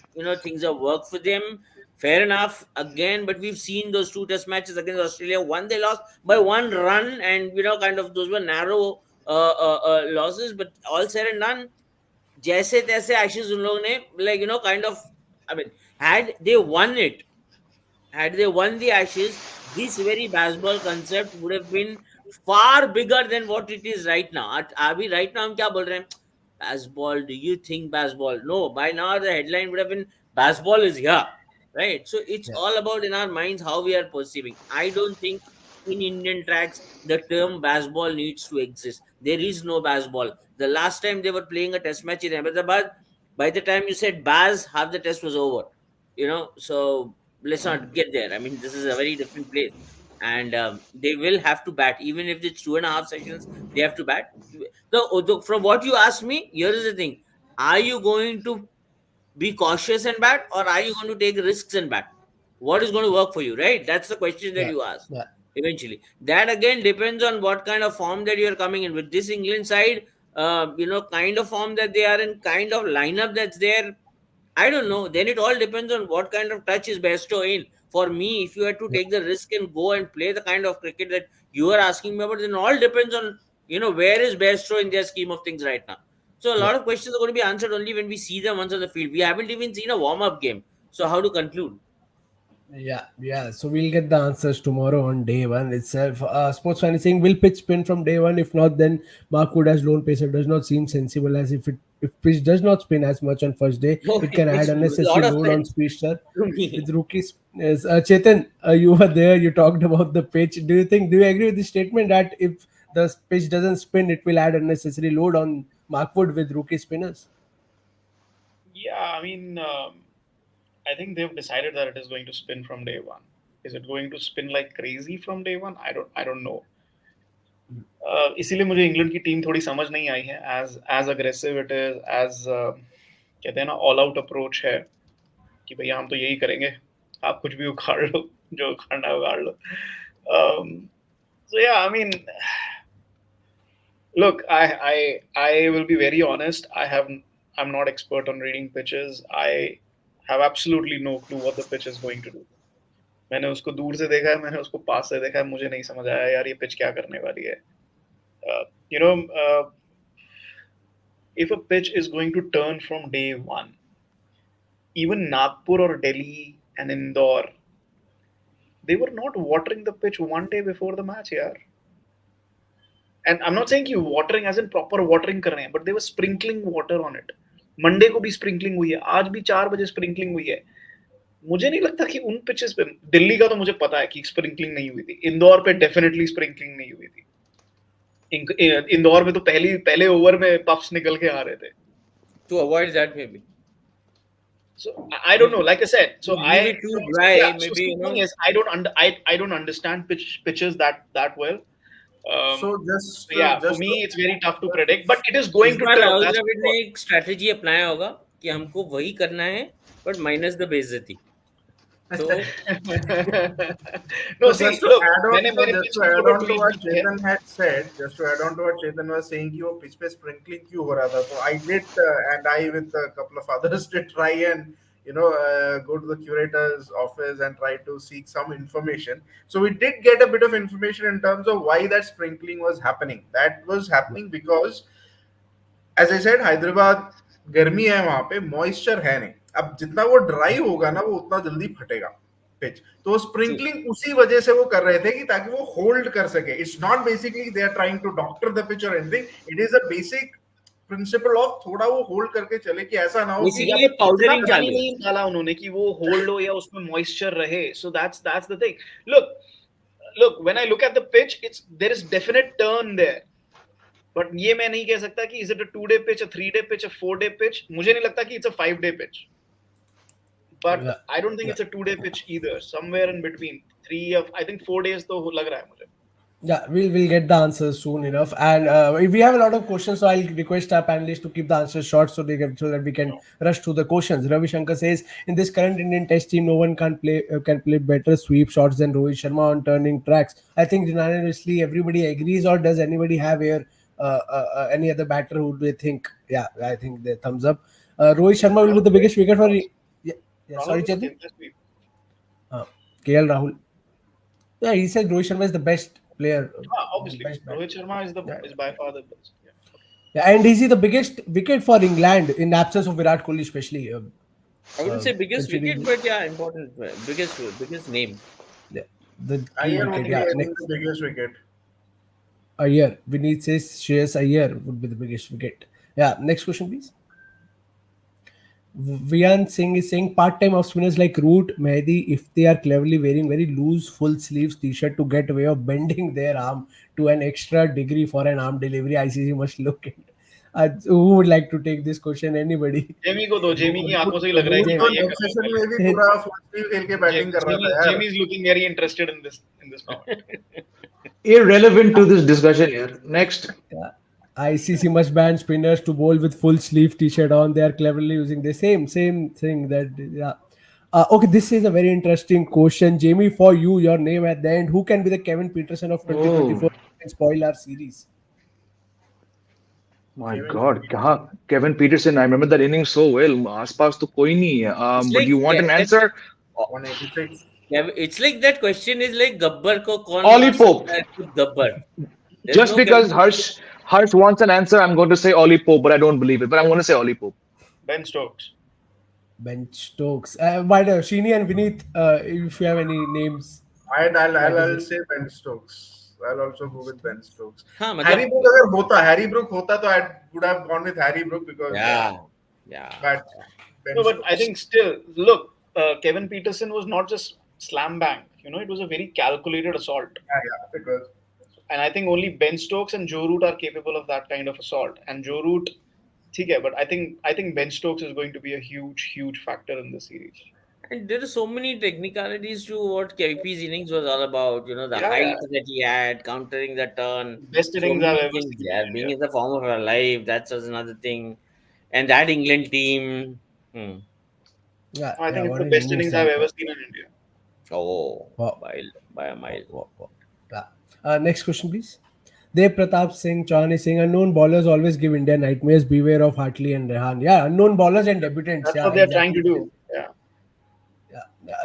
things have worked for them. Fair enough. Again, but we've seen those two test matches against Australia. One they lost by one run, and kind of those were narrow losses. But all said and done, जैसे तैसे आशीष उन लोगों ने, like, kind of, I mean, had they won the Ashes, this very baseball concept would have been far bigger than what it is right now. अभी right now हम क्या बोल रहे हैं? Baseball, do you think baseball? No, by now the headline would have been baseball is here, right? So it's Yeah. all about in our minds how we are perceiving. I don't think in Indian tracks the term baseball needs to exist. There is no baseball. The last time they were playing a test match in Ahmedabad, by the time you said Baz, half the test was over. So let's not get there. I mean, this is a very different place, and they will have to bat, even if it's 2.5 sessions. They have to bat. So, from what you asked me, here is the thing: are you going to be cautious and bat, or are you going to take risks and bat? What is going to work for you, right? That's the question that Yeah, you ask. yeah. Eventually, that again depends on what kind of form that you are coming in with. This England side, kind of form that they are in, kind of lineup that's there. I don't know. Then it all depends on what kind of touch is Bairstow in. For me, if you had to take the risk and go and play the kind of cricket that you are asking me about, then all depends on, where is Bairstow in their scheme of things right now. So a lot of questions are going to be answered only when we see them once on the field. We haven't even seen a warm-up game. So how to conclude? Yeah. So we'll get the answers tomorrow on day one itself. Sports fan is saying, will pitch spin from day one? If not, then Mark Wood as lone pacer does not seem sensible, as if pitch does not spin as much on first day, No, it it can add makes a unnecessary lot of load on sense speedster to me. with rookies. Yes, Chetan, you were there. You talked about the pitch. Do you agree with the statement that if the pitch doesn't spin, it will add unnecessary load on Mark Wood with rookie spinners? Yeah, I mean, I think they've decided that it is going to spin from day one. Is it going to spin like crazy from day one? I don't know. इसीलिए मुझे England की team थोड़ी समझ नहीं आई है. As aggressive it is, as कहते हैं ना, ऑल आउट अप्रोच है कि भैया हम तो यही करेंगे, आप कुछ भी उखाड़ लो, जो उखाड़ना है उखाड़ लो. So yeah, I mean, look, I will be very honest. I'm not expert on reading pitches. I have absolutely no clue what the pitch is going to do. मैंने उसको दूर से देखा है, मैंने उसको पास से देखा है, मुझे नहीं समझ आया यार ये पिच क्या करने वाली है. If a pitch is going to turn from day one, even Nagpur or Delhi and Indore, they were not watering the pitch one day before the match, yaar. And I'm not saying you watering as in proper watering कर रहे हैं, but they were sprinkling water on it. Monday को भी sprinkling हुई है, आज भी 4 बजे sprinkling हुई है. मुझे नहीं लगता कि उन पिचेस पे, दिल्ली का तो मुझे पता है कि स्प्रिंकलिंग नहीं हुई थी, इंदौर पे डेफिनेटली स्प्रिंकलिंग नहीं हुई थी. इंदौर में तो पहले ओवर में पफ्स निकल के आ रहे थे. To avoid that, maybe. So I don't know. Like I said, so Maybe too dry. Yeah, Maybe so yes, I don't understand pitches that well. So just for me, it's very tough to predict. But it is going इस to बार turn. Rahul That's Dravid for ने sure. एक strategy अपनाया होगा कि हमको वही करना है, बट माइनस द बेइज्जती. So No, So see, just to look, add on, मैंने so मैंने just pitch to की add photo on to tweet what भी की है. Chetan had said, just to add on to what Chetan was saying कि वो pitch पे sprinkling क्यों हो रहा था, so I did and I with a couple of others did try and go to the curator's office and try to seek some information. So we did get a bit of information in terms of why that sprinkling was happening. That was happening because, as I said, Hyderabad गर्मी है, वहां पे moisture है नहीं. अब जितना वो dry होगा ना, वो उतना जल्दी फटेगा पिच. तो स्प्रिंकलिंग उसी वजह से वो कर रहे थे कि ताकि वो होल्ड कर सके. It's not basically they are trying to doctor the pitch और anything. It is a basic principle of थोड़ा वो होल्ड करके चले कि ऐसा ना हो कि बेसिकली इतना पाउडरिंग पानी चालू है. नहीं डाला उन्होंने कि वो होल्ड हो या उसमें मॉइस्चर रहे. So that's the thing. Look, when I look at the pitch, there is definite turn there. But ये मैं नहीं कह सकता कि is it a 2-day pitch, a 3-day pitch, a 4-day pitch. मुझे नहीं लगता कि it's a 5-day pitch. But I don't think it's a 2-day pitch either. Somewhere in between, I think 4 days तो लग रहा है मुझे. Yeah, we'll get the answers soon enough, and we have a lot of questions, so I'll request our panelists to keep the answers short so that we can rush through the questions. Ravi Shankar says, in this current Indian Test team, no one can play better sweep shots than Rohit Sharma on turning tracks. I think unanimously everybody agrees, or does anybody have here any other batter who they think? Yeah, I think the thumbs up. Rohit Sharma will be the biggest wicket for. Yeah, sorry, Chetan. KL Rahul. Yeah, he said Rohit Sharma is the best player. Obviously, Rohit Sharma is by far the best. Yeah, and is he the biggest wicket for England in absence of Virat Kohli, especially? I wouldn't say biggest wicket, but yeah, important. Biggest name. Yeah, the key Iyer would wicket. be, Yeah, I think, next. the biggest wicket. Iyer. Vineet says Shreyas Iyer would be the biggest wicket. Yeah, next question, please. Vian Singh is saying part-time off spinners like Root, Mehdi, if they are cleverly wearing very loose full sleeves t-shirt to get away of bending their arm to an extra degree for an arm delivery, ICC must look at. Who would like to take this question? Anybody? Jamie को दो. Jamie की आंखों से ही लग रहा है कि तो हाँ, ये next session में भी पूरा full sleeve खेल के batting कर रहा था यार. Jamie is looking very interested in this comment. Irrelevant to this discussion here. Next. Yeah. ICC must ban spinners to bowl with full sleeve t-shirt on. They are cleverly using the same thing that yeah. Okay, this is a very interesting question, Jamie. For you, your name at the end. Who can be the Kevin Peterson of 2024 and spoil our series? My God, Kevin Peterson. I remember that inning so well. आसपास तो कोई नहीं है. It's But like you want an that, answer? 186. it's like that question is like Gabbar ko kaun Ollie maar Pope. sakta hai khud Gabbar. There's Just no Kevin because Harsh wants an answer, I'm going to say Ollie Pope, but I don't believe it. But I'm going to say Ollie Pope. Ben Stokes. Ben Stokes. But Sheeny and Vineet, if you have any names. That I'll is say Ben Stokes. I'll also go with Ben Stokes. हाँ Harry मतलब Brook अगर होता, Harry Brook होता तो I would have gone with Harry Brook because yeah yeah but Ben No, but I Stokes. think still, look, Kevin Peterson was not just slam bang. It was a very calculated assault. Yeah, it was. And I think only Ben Stokes and Joe Root are capable of that kind of assault. And Joe Root, okay, but I think Ben Stokes is going to be a huge, huge factor in the series. and there are so many technicalities to what KP's innings was all about, the Yeah, height yeah. that he had, countering the turn, Best so innings I've many ever things. seen Yeah, in being India. in the form of our life, that's just another thing. And that England team, I think it's what the an best innings innings I've that ever was. seen in India. oh, Wow. by a mile. Wow. Yeah. Next question, please. Dev Pratap Singh, Chauhan is saying unknown bowlers always give India nightmares. Beware of Hartley and Rahane. Yeah, unknown bowlers and debutants. That's Yeah, what they're trying to exactly. do. Yeah.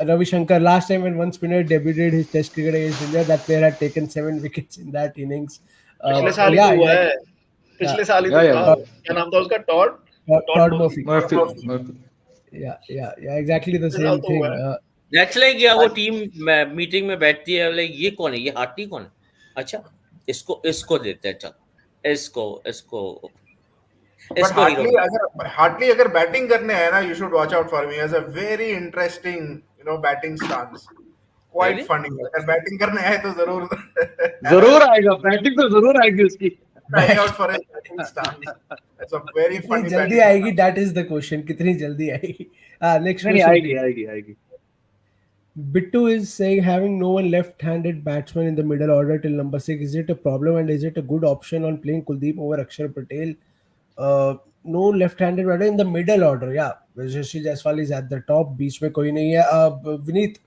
Ravi Shankar, last time when one spinner debuted his Test cricket against India, that player had taken 7 wickets in that innings. पिछले साल ही Yeah, तो हुआ exactly. है. Yeah, पिछले साल ही Yeah, तो yeah. था. क्या नाम था उसका? Todd Todd Murphy. Murphy. Murphy. Yeah, exactly the पिछले साल same तो हुआ thing. है. That's like वो टीम मीटिंग में बैठती है, लाइक ये कौन है, ये हार्टी कौन है, अच्छा इसको इसको देते हैं, चल इसको इसको But इसको हीरो Hartley अगर batting करने है ना, you should watch out for me. He has a very interesting, batting stance. Quite really funny. अगर batting करने आए तो जरूर जरूर आएगा. Batting तो जरूर आएगी उसकी. trying out for his batting stance. It's a very कितनी funny जल्दी batting आएगी? stance. That is the question. कितनी जल्दी आएगी? Next नहीं question, आएगी please. आएगी. Bittu is saying having no one left-handed batsman in the middle order till number 6, is it a problem and is it a good option on playing Kuldeep over Akshar Patel? No left-handed batter in the middle order. Yeah, Yashasvi Jaiswal is at the top. बीच में कोई नहीं है. Vineet,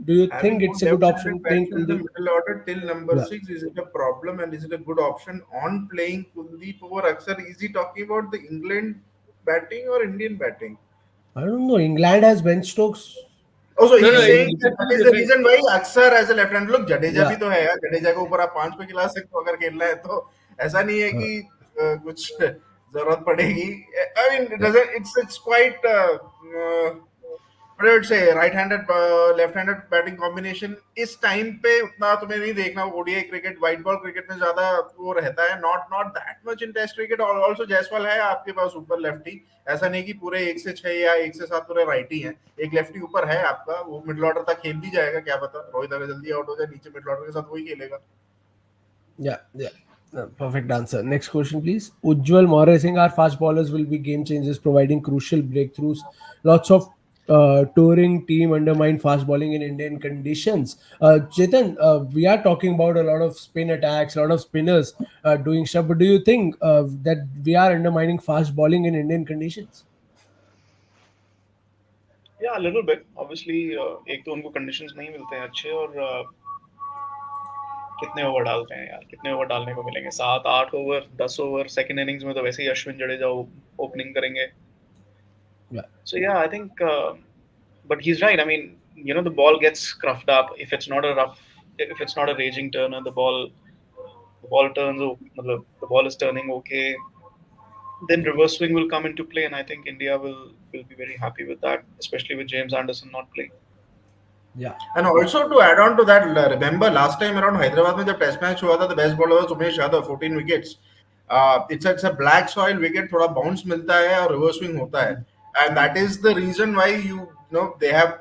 do you Having think no it's a good option left-handed playing batsman in the Kuldeep? middle order till number Yeah. 6, is it a problem and is it a good option on playing Kuldeep over Akshar? Is he talking about the England batting or Indian batting? I don't know. England has Ben Stokes. Oh, so no he's saying it's that two is the different reason why Aksar as a left hand. Look, Jadeja भी Yeah. तो है यार. जडेजा को ऊपर आप 5 पे खिला सकते हो अगर खेलना है तो. ऐसा नहीं है Uh, कि कुछ जरूरत पड़ेगी. I mean, it yeah. doesn't. It's quite. What I would say, right-handed, left-handed batting combination इस टाइम पे उतना तुम्हें नहीं देखना. ODI cricket, white ball cricket में ज्यादा वो रहता है. Not that much in test cricket. Also Jaiswal है आपके पास ऊपर लेफ्टी. ऐसा नहीं कि पूरे 1 से 6 या 1 से 7 पूरे राइटी हैं. एक लेफ्टी ऊपर है आपका. वो मिडिल ऑर्डर तक खेल भी जाएगा, क्या पता. रोहित अगर जल्दी आउट हो जाए नीचे मिडिल ऑर्डर के साथ वही खेलेगा. Yeah. Perfect answer. Next question, please. Ujjwal Maurya saying our fast bowlers will be game changers, providing crucial breakthroughs. Lots of touring team undermine fast bowling in Indian conditions. Chetan, we are talking about a lot of spin attacks, a lot of spinners doing stuff. But do you think that we are undermining fast bowling in Indian conditions? Yeah, a little bit. Obviously, एक तो उनको conditions नहीं मिलते हैं अच्छे और कितने over डालते हैं यार. कितने ओवर डालने को मिलेंगे? 7-8 ओवर, 10 ओवर. सेकंड इनिंग्स में तो वैसे ही अश्विन जडेजा ओपनिंग करेंगे. Yeah. So yeah, I think, but he's right. I mean, the ball gets scruffed up if it's not a raging turner. The ball turns. The ball is turning okay. Then reverse swing will come into play, and I think India will be very happy with that, especially with James Anderson not playing. Yeah. And also to add on to that, remember last time around Hyderabad में जब test match हुआ था, the best bowler was Umesh Yadav, 14 wickets. It's a black soil wicket, थोड़ा bounce मिलता है और reverse swing होता है. And that is the reason why they have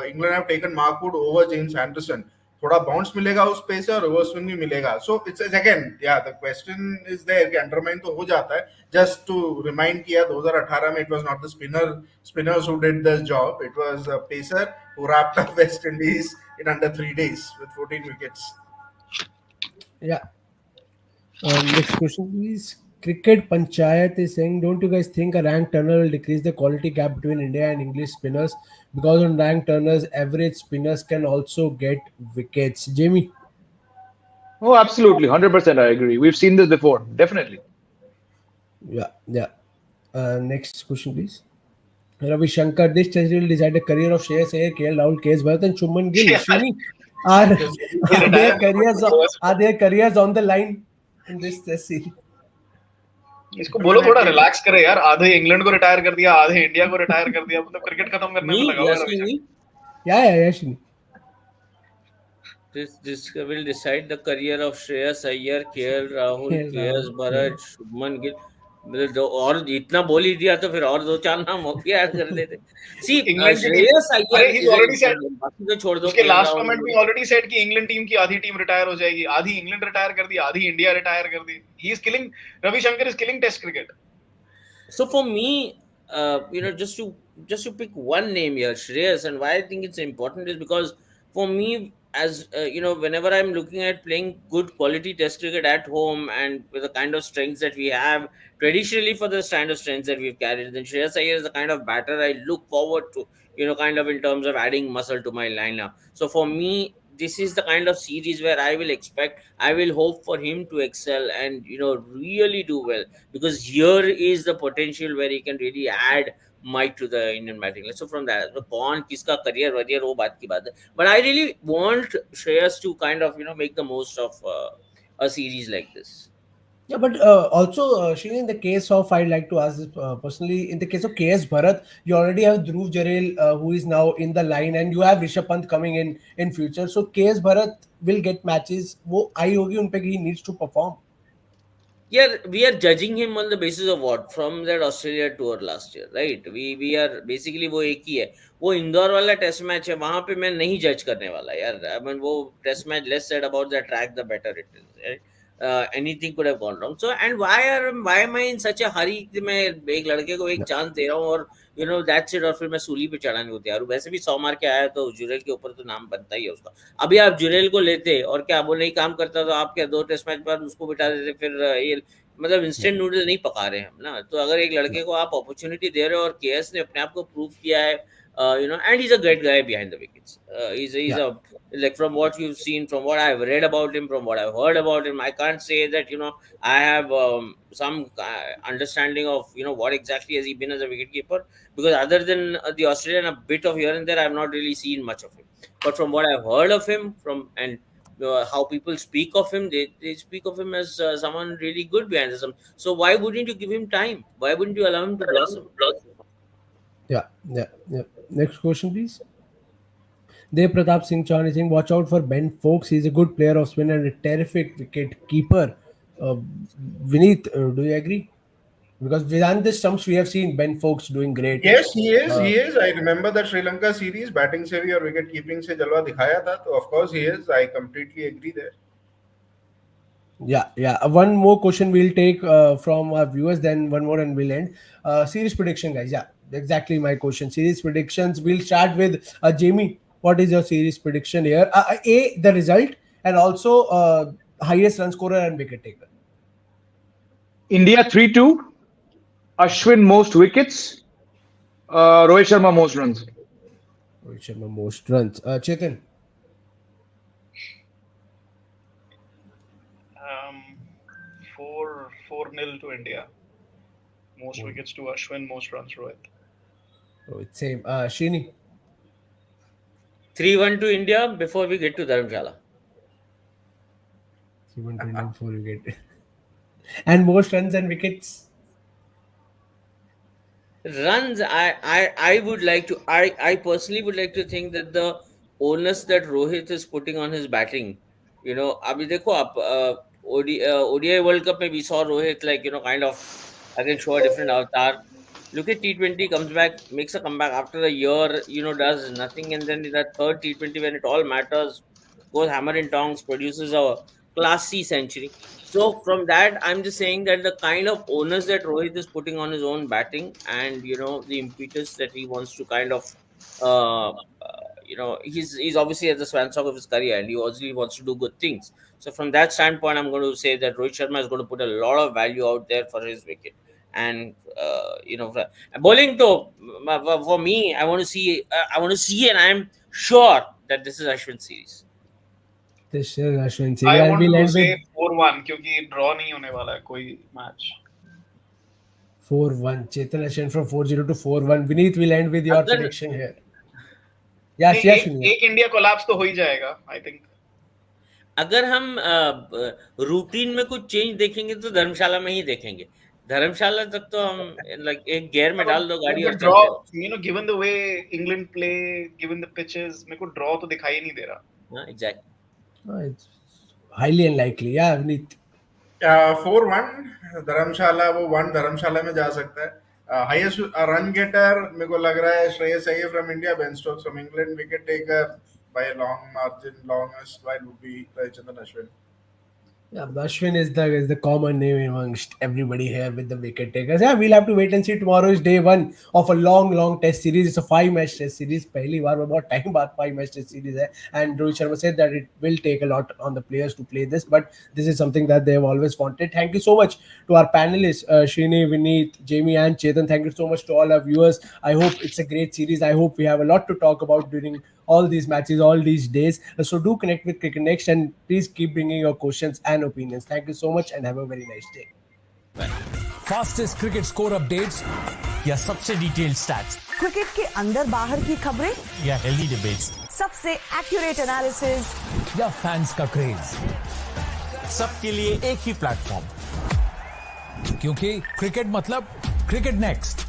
England have taken Mark Wood over James Anderson. थोड़ा bounce मिलेगा उस पे से और reverse swing भी मिलेगा. So it's again, yeah, the question is there कि undermine तो हो जाता है. Just to remind किया 2018 में it was not the spinners who did the job. It was a pacer who wrapped up West Indies in under 3 days with 14 wickets. Yeah. Next question, please. Cricket Panchayat is saying, don't you guys think a ranked turner will decrease the quality gap between India and English spinners? Because on ranked turners, average spinners can also get wickets. Jamie? Oh, absolutely. 100% I agree. We've seen this before. Definitely. Yeah, yeah. Next question, please. Ravi Shankar, this test will decide the career of Shreyas Iyer, KL Rahul, KS Bharat, and Shubman Gill. Yeah, Srini, are because he'll are retire their before careers 2 hours. are their careers on the line in this test series? इसको I बोलो mean, थोड़ा relax करे यार. आधे England को retire कर दिया, आधे इंडिया को रिटायर कर दिया. मतलब क्रिकेट खत्म करने में Me, लगा हुआ है yes, Ravishankar. me. Yeah, yeah, yeah, Srini. This will decide the career of Shreyas Iyer, KL Rahul, KL KS Rahul. Bharat, Shubman Gill. मतलब और इतना बोल ही दिया तो फिर और दो चार नाम और भी ऐड कर देते. सी इंग्लैंड की टीम, श्रेयस अरे Iyer he is an already said, important, बाकी तो छोड़ दो. उसके केएल लास्ट कमेंट में राहुल, ऑलरेडी सेड कि इंग्लैंड टीम की आधी टीम रिटायर हो जाएगी. आधी इंग्लैंड रिटायर कर दी, आधी इंडिया रिटायर कर दी. He is killing, Ravishankar is killing test cricket. so for me, just to pick one name here, Shreyas, and why I think it's important is because for me, as whenever I'm looking at playing good quality Test cricket at home and with the kind of strengths that we have traditionally for the kind of strengths that we've carried, then Shreyas Iyer is the kind of batter I look forward to. Kind of in terms of adding muscle to my lineup. So for me, this is the kind of series where I will hope for him to excel and really do well, because here is the potential where he can really add might to the Indian batting line. So from that, so कौन किसका career warrior वो बात की बात है. But I really want Shreyas to kind of make the most of a series like this. Yeah, but also, Srini, in the case of, I'd like to ask this personally, in the case of KS Bharat, you already have Dhruv Jarel, who is now in the line, and you have Rishabh Pant coming in future. So KS Bharat will get matches. वो आई होगी उन पे कि he needs to perform. Yeah, we are judging him on the basis of what? From that Australia tour last year, right? We are basically वो एक ही है. वो इंदौर वाला टेस्ट मैच है, वहां पे मैं नहीं जज करने वाला यार. I mean, वो test match less said about the track, the better it is. Right? Anything could have gone wrong. So, and why am I in such a hurry कि मैं एक लड़के को एक चांस दे रहा हूँ और that's it, और फिर मैं सूली पे चढ़ाने को तैयार हूँ. वैसे भी 100 मार के आया तो जुरेल के ऊपर तो नाम बनता ही है उसका. अभी आप जुरेल को लेते और क्या वो नहीं काम करता तो आप क्या 2 टेस्ट मैच बाद उसको बिठा देते. फिर ये मतलब इंस्टेंट नूडल नहीं पका रहे हम ना. तो अगर एक लड़के को आप अपॉर्चुनिटी दे रहे हो और केएस ने अपने आप को प्रूव किया है, and he's a great guy behind the wickets. He's Yeah. a, like, from what you've seen, from what I've read about him, from what I've heard about him, I can't say that I have some understanding of what exactly has he been as a wicketkeeper, because other than the Australian, a bit of here and there, I've not really seen much of him. But from what I've heard of him, from and how people speak of him, they speak of him as someone really good behind the. So why wouldn't you give him time? Why wouldn't you allow him to blossom? Yeah, yeah, yeah. Next question, please. Dev Pratap Singh Chauhan is saying, watch out for Ben Foakes. He's a good player of spin and a terrific wicket keeper. Vineet, do you agree? Because within the stumps, we have seen Ben Foakes doing great. Yes, he is. Uh, He is. I remember that Sri Lanka series, batting से भी और wicket keeping से जलवा दिखाया था. तो of course he is. I completely agree there. Yeah, yeah. One more question we'll take from our viewers, then one more and we'll end. Series prediction, guys. Yeah, exactly my question. Series predictions. We'll start with Jamie. What is your series prediction here? The result, and also highest run scorer and wicket taker. India 3-2. Ashwin most wickets. Rohit Sharma most runs. Rohit Sharma most runs. Chetan. 4-0 to India. Most wickets to Ashwin, most runs Rohit. Rohit, same. Srini. 3-1 to India before we get to Dharamshala. 3-1 to India before you get. And most runs and wickets. Runs, I would like to, I personally would like to think that the onus that Rohit is putting on his batting, अभी देखो आप ODI World Cup में we saw Rohit, like, kind of again show a different avatar. Look at T20, comes back, makes a comeback after a year, does nothing, and then in that third T20 when it all matters, goes hammer and tongs, produces a classy century. So from that, I'm just saying that the kind of onus that Rohit is putting on his own batting, and the impetus that he wants to kind of, he's obviously at the swan song of his career, and he obviously wants to do good things. So from that standpoint, I'm going to say that Rohit Sharma is going to put a lot of value out there for his wicket. And bowling though, for me, I want to see, and I'm sure that this is Ashwin series. This is Ashwin. I And want we'll to end say with 4-1 क्योंकि draw नहीं होने वाला है कोई match. 4-1. Chetan Ashwin from 4-0 to 4-1. Vineet, will end with your अगर prediction here. Yes, नहीं, yes, एक Vineet. एक इंडिया कोलैप्स तो हो ही जाएगा, आई थिंक. अगर हम रूटीन में कुछ चेंज देखेंगे तो धर्मशाला में ही देखेंगे. धर्मशाला तक तो हम लाइक एक गियर में डाल दो गाड़ी और ड्रॉ, चलते रहो. You know, given the way England play, given the pitches, मेरे को ड्रॉ तो दिखाई नहीं दे रहा. हाँ, exact. It's highly unlikely. Yeah, Vineet. 4-1 धर्मशाला, वो 1 धर्मशाला में जा सकता है. हाईएस्ट रन गेटर मेरे को लग रहा है Shreyas Iyer from India, Ben Stokes from England. Wicket taker by a long margin, longest while would be Chetan Ashwin. Yeah, Ashwin is the common name amongst everybody here with the wicket takers. Yeah, we'll have to wait and see. Tomorrow is day 1 of a long test series. It's a 5-match test series. पहली बार बहुत time बाद 5-match test series है. And Rohit Sharma said that it will take a lot on the players to play this, but this is something that they have always wanted. Thank you so much to our panelists, Srini, Vineet, Jamie, and Chetan. Thank you so much to all our viewers. I hope it's a great series. I hope we have a lot to talk about during all these matches, all these days. So do connect with CricketNext and please keep bringing your questions and opinions. Thank you so much and have a very nice day. Fastest cricket score updates या सबसे detailed stats cricket के अंदर बाहर की खबरें या healthy debates सबसे accurate analysis या फैंस का क्रेज, सबके लिए एक ही प्लेटफॉर्म, क्योंकि क्रिकेट मतलब क्रिकेट नेक्स्ट.